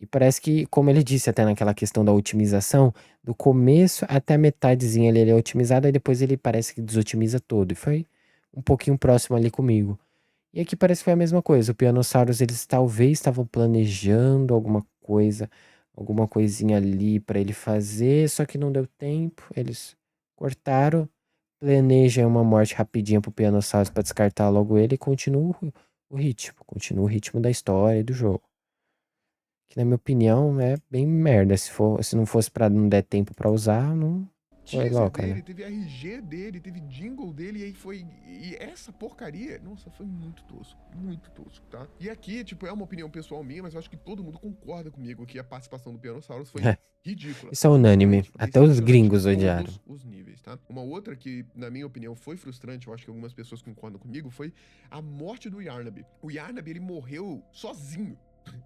E parece que, como ele disse até naquela questão da otimização, do começo até a metadezinha ele é otimizado, e depois ele parece que desotimiza todo. E foi um pouquinho próximo ali comigo. E aqui parece que foi a mesma coisa. O Pianosaurus, eles talvez estavam planejando alguma coisa, alguma coisinha ali pra ele fazer, só que não deu tempo. Eles cortaram, planejam uma morte rapidinha pro Pianosaurus pra descartar logo ele e continuam o ritmo, continua o ritmo da história e do jogo. Que na minha opinião é bem merda. Se não fosse pra não der tempo pra usar, não foi Teaser louca, né? dele, teve RG dele, teve jingle dele, e aí foi. E essa porcaria, nossa, foi muito tosco, tá? E aqui, tipo, é uma opinião pessoal minha, mas eu acho que todo mundo concorda comigo que a participação do Pianosaurus foi ridícula. Isso é unânime. Frustrante, Até os decepcionante em gringos odiaram. todos os níveis, tá? Uma outra que, na minha opinião, foi frustrante, eu acho que algumas pessoas concordam comigo, foi a morte do Yarnaby. O Yarnaby, ele morreu sozinho.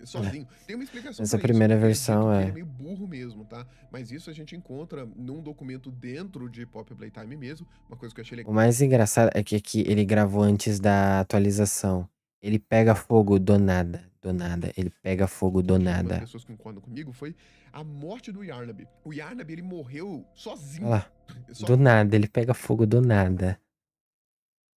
Sozinho. Tem uma explicação Essa pra isso, primeira porque é dito versão que ele é é. meio burro mesmo, tá? Mas isso a gente encontra num documento dentro de Pop Playtime mesmo, uma coisa que eu achei O legal. mais engraçado é que aqui ele gravou antes da atualização. Ele pega fogo do nada. Do nada. Ele pega fogo do Que algumas nada. pessoas concordam comigo, foi a morte do Yarnaby. O Yarnaby, ele morreu Olha sozinho. lá. Do nada. Ele pega fogo do nada.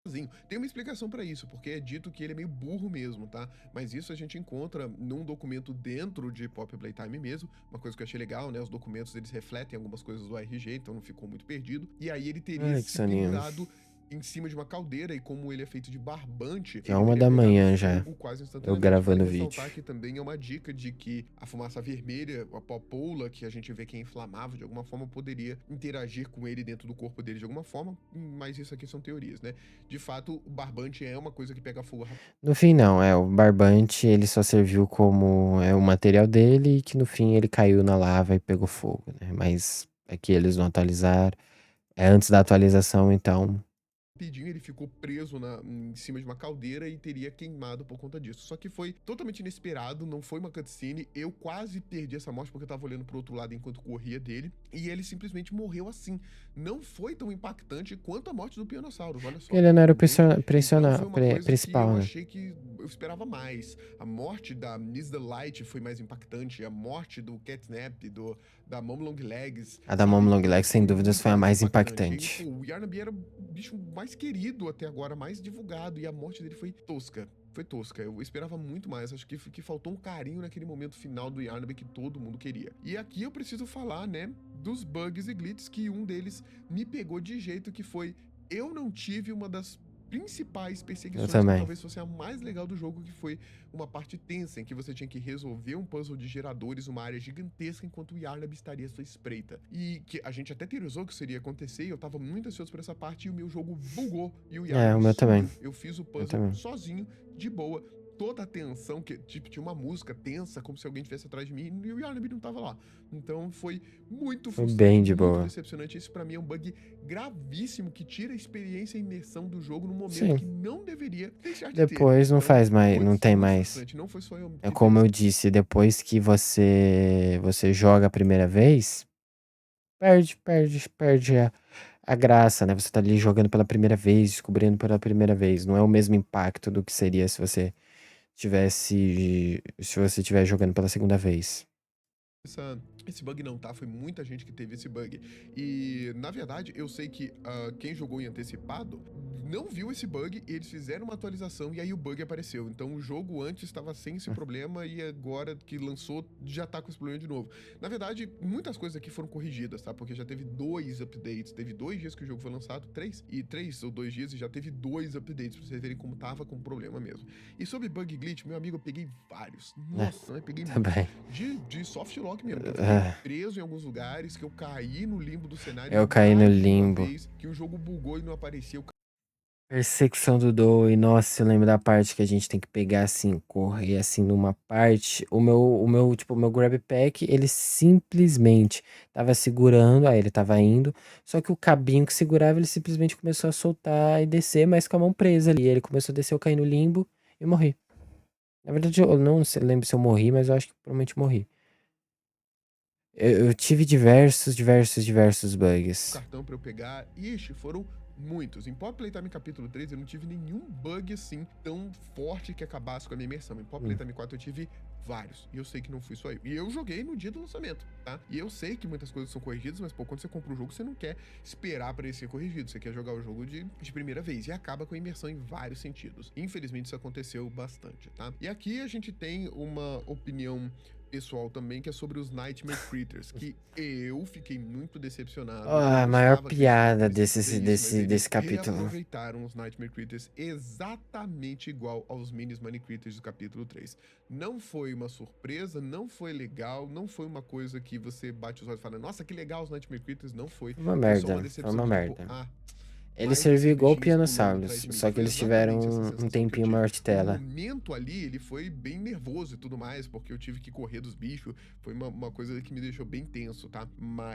Sozinho. Tem uma explicação pra isso, porque é dito que ele é meio burro mesmo, tá? Mas isso a gente encontra num documento dentro de Pop Playtime mesmo, uma coisa que eu achei legal, né? Os documentos, eles refletem algumas coisas do RG, então não ficou muito perdido. E aí ele teria Ai, que se soninho. pendurado em cima de uma caldeira, e como ele é feito de barbante, Já é ele 1 teria da pegado manhã já. fogo quase Eu instantaneamente. Vale gravando o ressaltar vídeo. que também é uma dica de que a fumaça vermelha, a popola, que a gente vê que é inflamável de alguma forma, poderia interagir com ele dentro do corpo dele de alguma forma, mas isso aqui são teorias, né? De fato, o barbante é uma coisa que pega fogo rápido. No fim, não. O barbante ele só serviu como o material dele e que no fim ele caiu na lava e pegou fogo, né? Mas aqui eles não atualizaram. É antes da atualização, então. Rapidinho, ele ficou preso em cima de uma caldeira e teria queimado por conta disso. Só que foi totalmente inesperado, não foi uma cutscene. Eu quase perdi essa morte porque eu tava olhando pro outro lado enquanto corria dele. E ele simplesmente morreu assim. Não foi tão impactante quanto a morte do Pianosaurus, olha só. Ele não era o Entende? Então foi uma coisa que principal, eu né? achei que eu esperava mais. A morte da Miss the Light foi mais impactante. A morte do Catnap, da Mom Long Legs, A da Mom sabe? Long Legs, sem Foi dúvidas, muito foi a mais mais impactante. E, pô, impactante. o Yarnaby era o bicho mais querido até agora, mais divulgado, e a morte dele foi tosca. Foi tosca. Eu esperava muito mais. Acho que faltou um carinho naquele momento final do Yarnaby que todo mundo queria. E aqui eu preciso falar, né, dos bugs e glitches, que um deles me pegou de jeito que foi... Eu não tive uma das principais Eu perseguições que também. talvez fosse a mais legal do jogo, que foi uma parte tensa em que você tinha que resolver um puzzle de geradores, uma área gigantesca, enquanto o Yarnaby estaria à sua espreita. E que a gente até teorizou que isso iria acontecer, e eu tava muito ansioso por essa parte, e o meu jogo bugou, e o É, o Yarnaby meu também. sumiu. Eu fiz o Eu puzzle também. sozinho, de boa. Toda a tensão, que tipo, tinha uma música tensa, como se alguém estivesse atrás de mim, e o Yarnaby não tava lá. Então foi muito Foi frustrante, bem de muito boa. decepcionante. Isso pra mim é um bug gravíssimo, que tira a experiência e a imersão do jogo num momento Sim. que não deveria deixar de ter. Depois não Então, faz mais, não tem muito mais. frustrante. Não foi só eu É que como penso. eu disse, depois que você joga a primeira vez, perde a graça, né? Você tá ali jogando pela primeira vez, descobrindo pela primeira vez. Não é o mesmo impacto do que seria se você estiver jogando pela segunda vez. Esse bug não, tá? Foi muita gente que teve esse bug. E, na verdade, eu sei que quem jogou em antecipado não viu esse bug, e eles fizeram uma atualização e aí o bug apareceu. Então o jogo antes estava sem esse problema, e agora que lançou já tá com esse problema de novo. Na verdade, muitas coisas aqui foram corrigidas, tá? Porque já teve 2 updates. Teve 2 dias que o jogo foi lançado, 3 ou 2 dias, e já teve 2 updates, pra vocês verem como tava com problema mesmo. E sobre bug glitch, meu amigo, eu peguei vários. É, Nossa, eu peguei muitos. também. De soft lock mesmo, que eu fiquei É, preso em alguns lugares, que eu caí no limbo do cenário eu caí no mais de uma limbo. vez, que o jogo bugou e não aparecia. Perseguição do Doe, nossa, eu lembro da parte que a gente tem que pegar assim, correr assim numa parte. O meu grab pack, ele simplesmente tava segurando, aí ele tava indo, só que o cabinho que segurava, ele simplesmente começou a soltar e descer, mas com a mão presa ali. Ele começou a descer, eu caí no limbo e morri. Na verdade, eu não lembro se eu morri, mas eu acho que provavelmente morri. Eu tive diversos bugs. Cartão pra eu pegar. Ixi, foram muitos. Em Pop Playtime capítulo 3 eu não tive nenhum bug assim tão forte que acabasse com a minha imersão. Em Pop Hum. Playtime 4 eu tive vários. E eu sei que não fui só eu. E eu joguei no dia do lançamento, tá? E eu sei que muitas coisas são corrigidas, mas, pô, quando você compra o jogo, você não quer esperar para ele ser corrigido. Você quer jogar o jogo de primeira vez. E acaba com a imersão em vários sentidos. Infelizmente, isso aconteceu bastante, tá? E aqui a gente tem uma opinião pessoal também, que é sobre os Nightmare Critters, que eu fiquei muito decepcionado. Eu A maior gostava, acreditava que piada eles iam fazer desse, isso, mas desse, eles desse capítulo. reaproveitaram os Nightmare Critters exatamente igual aos Minis Money Critters do capítulo 3. Não foi uma surpresa, não foi legal, não foi uma coisa que você bate os olhos e fala, nossa, que legal os Nightmare Critters, não foi. Foi uma Foi só uma merda, foi decepção uma do tipo, merda. ah, Ele mais serviu esses igual o bichinhos pulando atrás Pianosaurus, de mim. só que Foi eles tiveram exatamente essa um sensação que eu tempinho tive. maior de O tela. momento ali, ele foi bem nervoso e tudo mais, porque eu tive que correr dos bichos. Foi uma coisa que me deixou bem tenso, tá?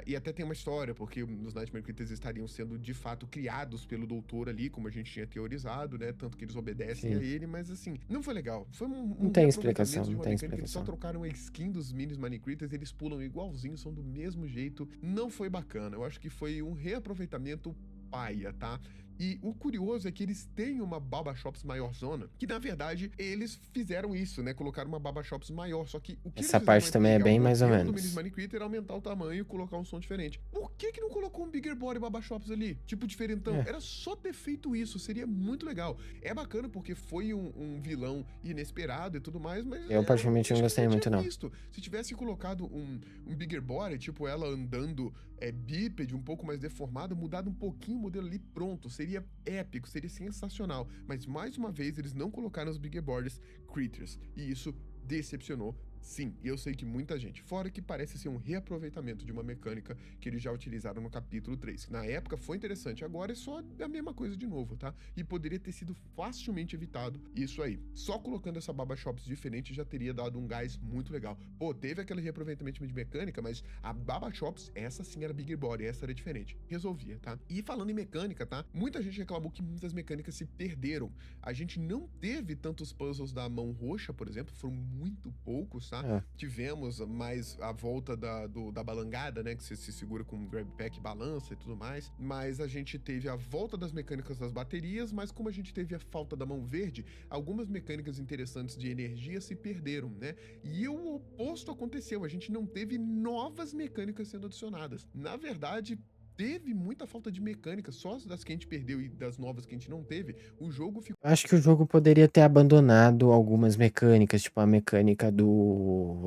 E até tem uma história, porque os Nightmare Critters estariam sendo, de fato, criados pelo doutor ali, como a gente tinha teorizado, né? Tanto que eles obedecem a Sim. ele, mas assim, não foi legal. Foi Não um tem explicação, reaproveitamento de não uma tem mecânica. Eles só explicação. trocaram a skin dos Minis Money Critters, eles pulam igualzinho, são do mesmo jeito. Não foi bacana. Eu acho que foi um reaproveitamento paia, tá? E o curioso é que eles têm uma Baba Shops maior zona, que na verdade eles fizeram isso, né? Colocaram uma Baba Shops maior. Só que o que eles Essa fizeram parte mais também é legal, bem o mais ou modelo do Minis menos. Money Critter era aumentar o tamanho e colocar um som diferente. Por que não colocou um Bigger Body Baba Shops ali? Tipo, diferentão. É, Era só ter feito isso, seria muito legal. É bacana porque foi um vilão inesperado e tudo mais, mas eu particularmente não acho que a gente gostei já muito, tinha não. visto. Se tivesse colocado um Bigger Body, tipo ela andando bípede, um pouco mais deformada, mudado um pouquinho o modelo ali, pronto. Seria épico, seria sensacional. Mas mais uma vez, eles não colocaram os Bigger Bodies Critters. E isso decepcionou. Sim, e eu sei que muita gente. Fora que parece ser um reaproveitamento de uma mecânica que eles já utilizaram no capítulo 3. Na época foi interessante, agora é só a mesma coisa de novo, tá? E poderia ter sido facilmente evitado isso aí. Só colocando essa Baba Shops diferente já teria dado um gás muito legal. Pô, teve aquele reaproveitamento de mecânica, mas a Baba Shops, essa sim era Bigger Body, essa era diferente. Resolvia, tá? E falando em mecânica, tá? Muita gente reclamou que muitas mecânicas se perderam. A gente não teve tantos puzzles da mão roxa, por exemplo, foram muito poucos, tá? É. Tivemos mais a volta da balangada, né? Que você se segura com um grab pack, balança e tudo mais. Mas a gente teve a volta das mecânicas das baterias, mas como a gente teve a falta da mão verde, algumas mecânicas interessantes de energia se perderam, né? E o oposto aconteceu, a gente não teve novas mecânicas sendo adicionadas. Na verdade, teve muita falta de mecânica, só das que a gente perdeu e das novas que a gente não teve, o jogo ficou. Eu acho que o jogo poderia ter abandonado algumas mecânicas, tipo a mecânica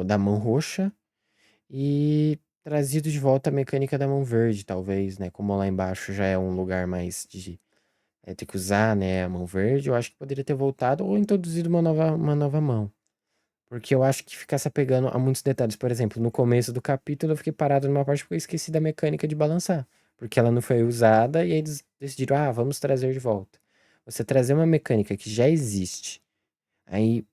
da mão roxa, e trazido de volta a mecânica da mão verde, talvez, né? Como lá embaixo já é um lugar mais de ter que usar, né, a mão verde, eu acho que poderia ter voltado ou introduzido uma nova mão. Porque eu acho que ficar se apegando a muitos detalhes. Por exemplo, no começo do capítulo eu fiquei parado numa parte porque eu esqueci da mecânica de balançar. Porque ela não foi usada e aí eles decidiram, ah, vamos trazer de volta. Você trazer uma mecânica que já existe, aí,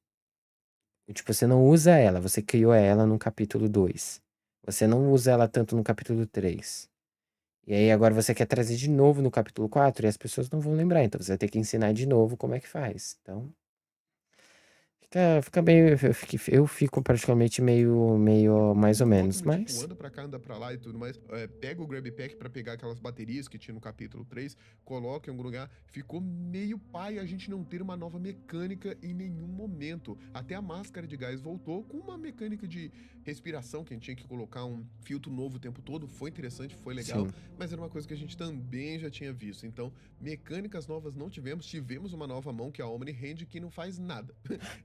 tipo, você não usa ela, você criou ela no capítulo 2. Você não usa ela tanto no capítulo 3. E aí agora você quer trazer de novo no capítulo 4 e as pessoas não vão lembrar, então você vai ter que ensinar de novo como é que faz. Então, fica meio. Eu fico praticamente meio mais ou menos, Monótono, tipo, mas. anda pra cá, anda pra lá e tudo mais. Pega o grab pack pra pegar aquelas baterias que tinha no capítulo 3, coloca em algum lugar. Ficou meio pai a gente não ter uma nova mecânica em nenhum momento. Até a máscara de gás voltou com uma mecânica de respiração, que a gente tinha que colocar um filtro novo o tempo todo. Foi interessante, foi legal, Sim. mas era uma coisa que a gente também já tinha visto. Então, mecânicas novas não tivemos. Tivemos uma nova mão, que é a Omni Hand, que não faz nada.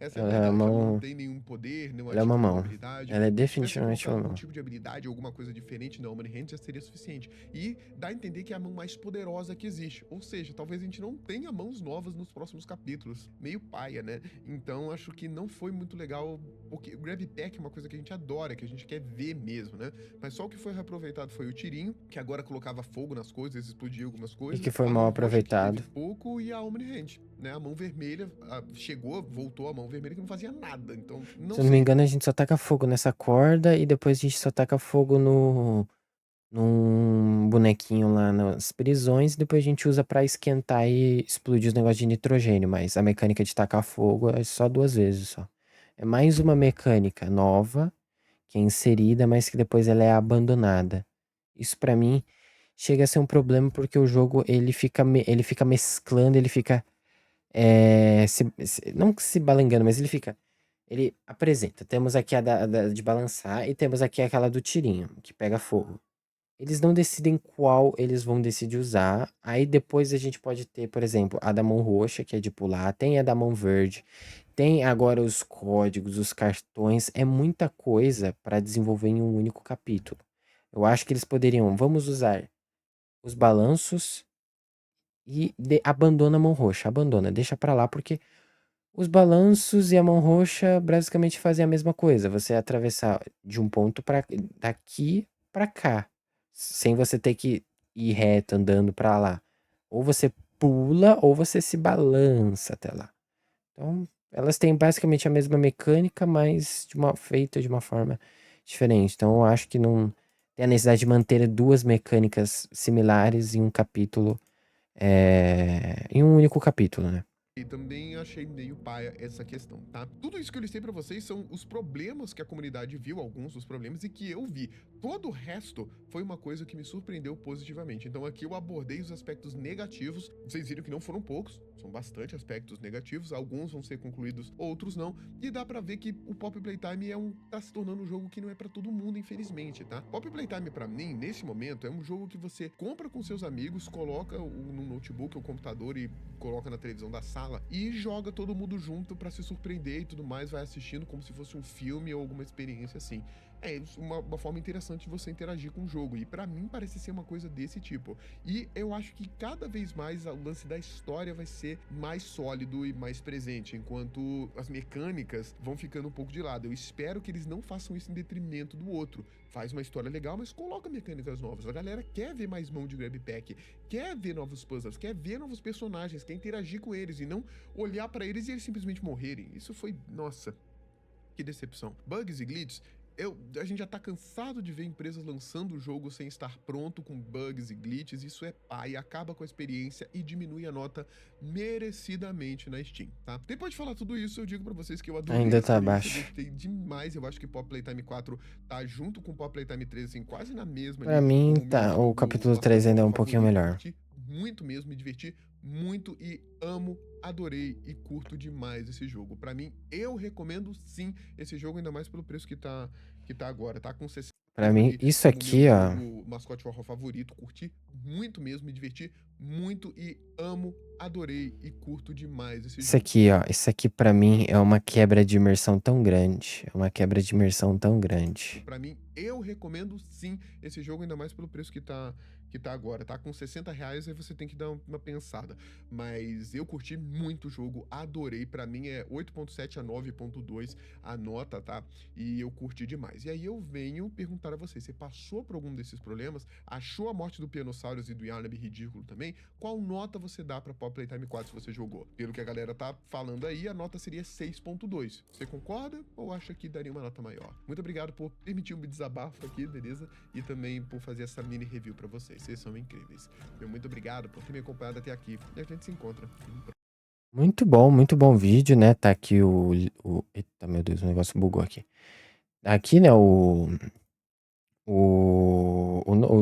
Essa é a Ela é verdade. Ela não uma. tem nenhum poder, nenhuma Ela é uma tipo, nenhuma mão. habilidade. Ela é Se tivessem definitivamente uma colocado algum mão. tipo de habilidade, alguma coisa diferente na Omni Hand, já seria suficiente. E dá a entender que é a mão mais poderosa que existe. Ou seja, talvez a gente não tenha mãos novas nos próximos capítulos. Meio paia, né? Então acho que não foi muito legal. Porque o Grab Pack é uma coisa que a gente adora, que a gente quer ver mesmo, né? Mas só o que foi reaproveitado foi o tirinho, que agora colocava fogo nas coisas, explodia algumas E coisas. que foi A mal mão roxa, que teve aproveitado. pouco, e a Omni Hand, né? A mão vermelha chegou, voltou a mão vermelha que não fazia nada. Então, Se não eu não me sei. engano, a gente só taca fogo nessa corda e depois a gente só taca fogo no. Num bonequinho lá nas prisões, e depois a gente usa pra esquentar e explodir os negócios de nitrogênio, mas a mecânica de tacar fogo é só duas vezes só. É mais uma mecânica nova que é inserida, mas que depois ela é abandonada. Isso pra mim chega a ser um problema porque o jogo ele fica mesclando, ele fica não que se balangando, mas ele apresenta. Temos aqui a de balançar e temos aqui aquela do tirinho que pega fogo. eles não decidem qual eles vão decidir usar. Aí depois a gente pode ter, por exemplo, a da mão roxa, que é de pular, tem a da mão verde, tem agora os códigos, os cartões, é muita coisa para desenvolver em um único capítulo. Eu acho que eles poderiam, vamos usar os balanços e abandona a mão roxa, abandona, deixa pra lá, porque os balanços e a mão roxa basicamente fazem a mesma coisa. Você atravessar de um ponto para daqui pra cá, sem você ter que ir reto andando pra lá. Ou você pula ou você se balança até lá. Então, elas têm basicamente a mesma mecânica, mas feita de uma forma diferente. Então, eu acho que não tem a necessidade de manter duas mecânicas similares em um capítulo, em um único capítulo, né? E também achei meio paia essa questão, tá? Tudo isso que eu listei pra vocês são os problemas que a comunidade viu, alguns dos problemas, e que eu vi. Todo o resto foi uma coisa que me surpreendeu positivamente. Então aqui eu abordei os aspectos negativos. Vocês viram que não foram poucos, são bastante aspectos negativos. Alguns vão ser concluídos, outros não. E dá pra ver que o Poppy Playtime tá se tornando um jogo que não é pra todo mundo, infelizmente, tá? Poppy Playtime pra mim, nesse momento, é um jogo que você compra com seus amigos, coloca no notebook ou computador e coloca na televisão da sala e joga todo mundo junto pra se surpreender e tudo mais, vai assistindo como se fosse um filme ou alguma experiência assim. É uma forma interessante de você interagir com o jogo, e pra mim parece ser uma coisa desse tipo. E eu acho que cada vez mais o lance da história vai ser mais sólido e mais presente, enquanto as mecânicas vão ficando um pouco de lado. Eu espero que eles não façam isso em detrimento do outro. Faz uma história legal, mas coloca mecânicas novas. A galera quer ver mais mão de grab pack, quer ver novos puzzles, quer ver novos personagens, quer interagir com eles e não olhar pra eles e eles simplesmente morrerem. Isso foi, nossa, que decepção. Bugs e glitches, a gente já tá cansado de ver empresas lançando o jogo sem estar pronto, com bugs e glitches. Isso é pai, acaba com a experiência e diminui a nota merecidamente na Steam, tá? Depois de falar tudo isso, eu digo pra vocês que eu adorei a Ainda tá experiência, abaixo. gostei demais. Eu acho que Pop Playtime 4 tá junto com Pop Playtime 3, assim, quase na mesma Pra ali, mim, como o meu tá. O jogo capítulo 3 Mascote ainda é Rojo um pouquinho favorito. melhor. Curti muito mesmo, me diverti muito e amo, adorei e curto demais esse jogo. Pra mim, eu recomendo sim esse jogo, ainda mais pelo preço que tá agora. Tá com 60 Pra mesmo mim, ali isso como meu aqui, ó. jogo Mascote Horror favorito. Curti muito mesmo, me diverti muito e amo, adorei e curto demais esse Isso jogo. aqui, ó. Isso aqui pra mim é uma quebra de imersão tão grande. É uma quebra de imersão tão grande. Pra mim, eu recomendo sim esse jogo, ainda mais pelo preço que tá agora. Tá com R$ 60, aí você tem que dar uma pensada. Mas eu curti muito o jogo, adorei. Pra mim é 8.7 a 9.2 a nota, tá? E eu curti demais. E aí eu venho perguntar a você passou por algum desses problemas? Achou a morte do Pianosaurus e do Yarnab ridículo também? Qual nota você dá pra Pop Playtime 4 se você jogou? Pelo que a galera tá falando aí, a nota seria 6.2. Você concorda ou acha que daria uma nota maior? Muito obrigado por permitir um desabafo aqui, beleza? E também por fazer essa mini review pra vocês. Vocês são incríveis. Muito obrigado por ter me acompanhado até aqui. E a gente se encontra em um Muito bom vídeo, né? Tá aqui Eita, meu Deus, o negócio bugou aqui. Aqui, né, o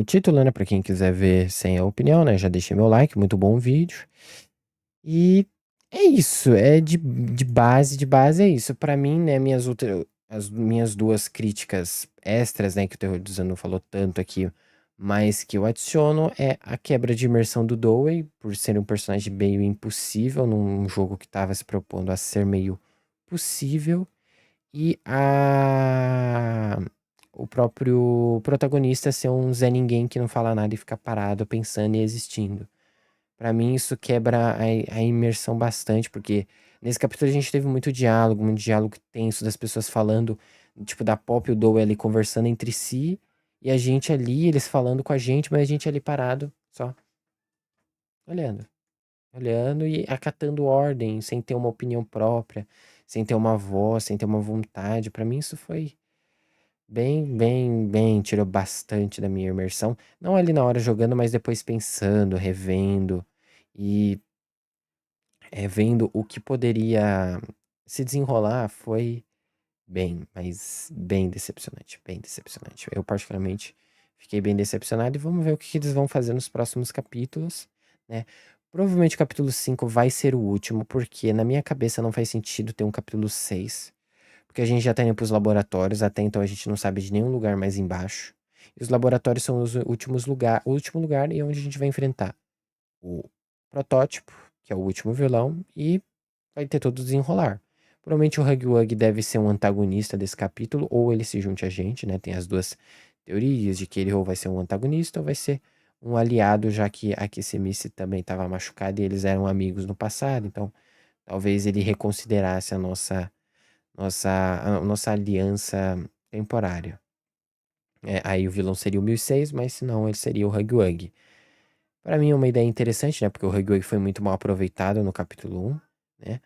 título, né? Pra quem quiser ver sem a opinião, né? Já deixei meu like, muito bom vídeo. E é isso, de base é isso. Pra mim, né, as minhas duas críticas extras, né, que o Terror do Zano falou tanto aqui, mas que eu adiciono é a quebra de imersão do Dewey, por ser um personagem meio impossível num jogo que tava se propondo a ser meio possível, e o próprio protagonista ser um Zé Ninguém que não fala nada e fica parado pensando e existindo. Pra mim isso quebra a imersão bastante, porque nesse capítulo a gente teve muito diálogo tenso das pessoas falando, tipo, da Pop e o Doe ali conversando entre si, e a gente ali, eles falando com a gente, mas a gente ali parado, só olhando. Olhando e acatando ordem, sem ter uma opinião própria, sem ter uma voz, sem ter uma vontade. Pra mim isso foi bem, tirou bastante da minha imersão. Não ali na hora jogando, mas depois pensando, revendo e vendo o que poderia se desenrolar, foi mas bem decepcionante, bem decepcionante. Eu particularmente fiquei bem decepcionado e vamos ver o que que eles vão fazer nos próximos capítulos, né? Provavelmente o capítulo 5 vai ser o último, porque na minha cabeça não faz sentido ter um capítulo 6, porque a gente já tá indo pros laboratórios, até então a gente não sabe de nenhum lugar mais embaixo. E os laboratórios são os últimos lugar, o último lugar e onde a gente vai enfrentar o protótipo, que é o último vilão, e vai ter todo o desenrolar. Provavelmente o Huggy Wuggy deve ser um antagonista desse capítulo, ou ele se junte a gente, né? Tem as duas teorias de que ele ou vai ser um antagonista ou vai ser um aliado, já que a Kissimmee também estava machucada e eles eram amigos no passado, então talvez ele reconsiderasse a nossa aliança temporária. Aí o vilão seria o 1006, mas se não, ele seria o Huggy Wuggy. Para mim é uma ideia interessante, né? Porque o Huggy Wuggy foi muito mal aproveitado no capítulo 1, né?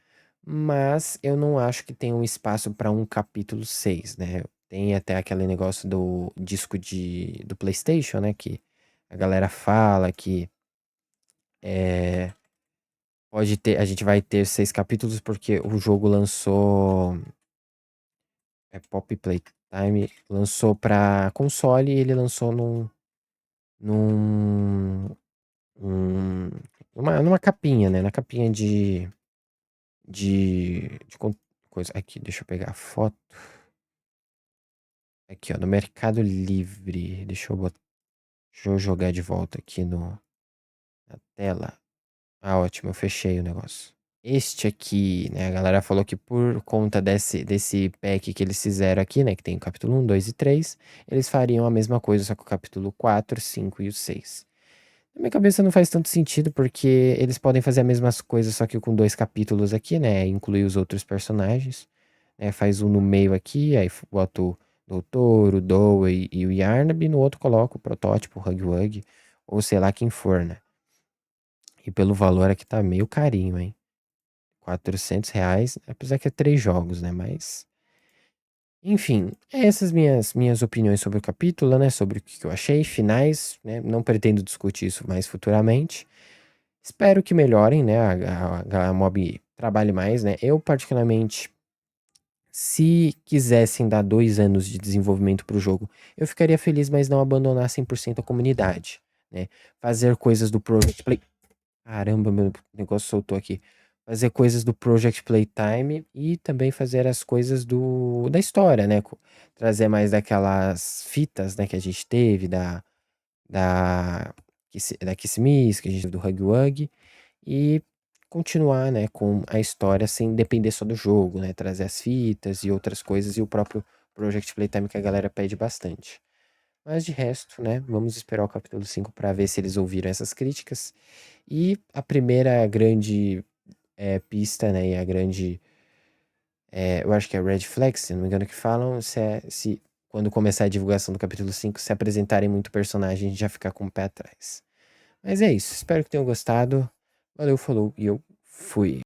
Mas eu não acho que tem um espaço para um capítulo 6, né? Tem até aquele negócio do disco do PlayStation, né? Que a galera fala que é, pode ter, a gente vai ter 6 capítulos porque o jogo lançou. Pop Playtime lançou para console e ele lançou num, num- numa capinha, né? Na capinha coisa. Aqui, deixa eu pegar a foto. Aqui, ó, no Mercado Livre. Deixa eu jogar de volta aqui na tela. Ah, ótimo, eu fechei o negócio. Este aqui, né? A galera falou que por conta desse pack que eles fizeram aqui, né? Que tem o capítulo 1, 2 e 3, eles fariam a mesma coisa, só que o capítulo 4, 5 e o 6. Na minha cabeça não faz tanto sentido, porque eles podem fazer as mesmas coisas, só que com 2 capítulos aqui, né? Incluir os outros personagens. Né? Faz um no meio aqui, aí bota o Doutor, o Dewey e o Yarnaby, no outro coloca o protótipo, o Huggy Wuggy, ou sei lá quem for, né? E pelo valor aqui tá meio carinho, hein? R$ 400, apesar que é 3 jogos, né? Mas, enfim, essas minhas opiniões sobre o capítulo, né? Sobre o que eu achei, finais, né? Não pretendo discutir isso mais futuramente. Espero que melhorem, né? A Mob trabalhe mais, né? Eu, particularmente, se quisessem dar 2 anos de desenvolvimento para o jogo, eu ficaria feliz, mas não abandonar 100% a comunidade, né? Fazer coisas do Project Play. Caramba, meu negócio soltou aqui. Fazer coisas do Project Playtime e também fazer as coisas da história, né? Trazer mais daquelas fitas, né, que a gente teve, da, da Kiss Miss, que a gente teve do Huggy Wuggy, e continuar, né, com a história sem depender só do jogo, né? Trazer as fitas e outras coisas e o próprio Project Playtime que a galera pede bastante. Mas de resto, né, vamos esperar o capítulo 5 para ver se eles ouviram essas críticas. E a primeira grande pista, né, e a grande, eu acho que é Red Flag, se não me engano que falam, se quando começar a divulgação do capítulo 5 se apresentarem muito personagem, a gente já ficar com o pé atrás. Mas é isso, espero que tenham gostado. Valeu, falou e eu fui.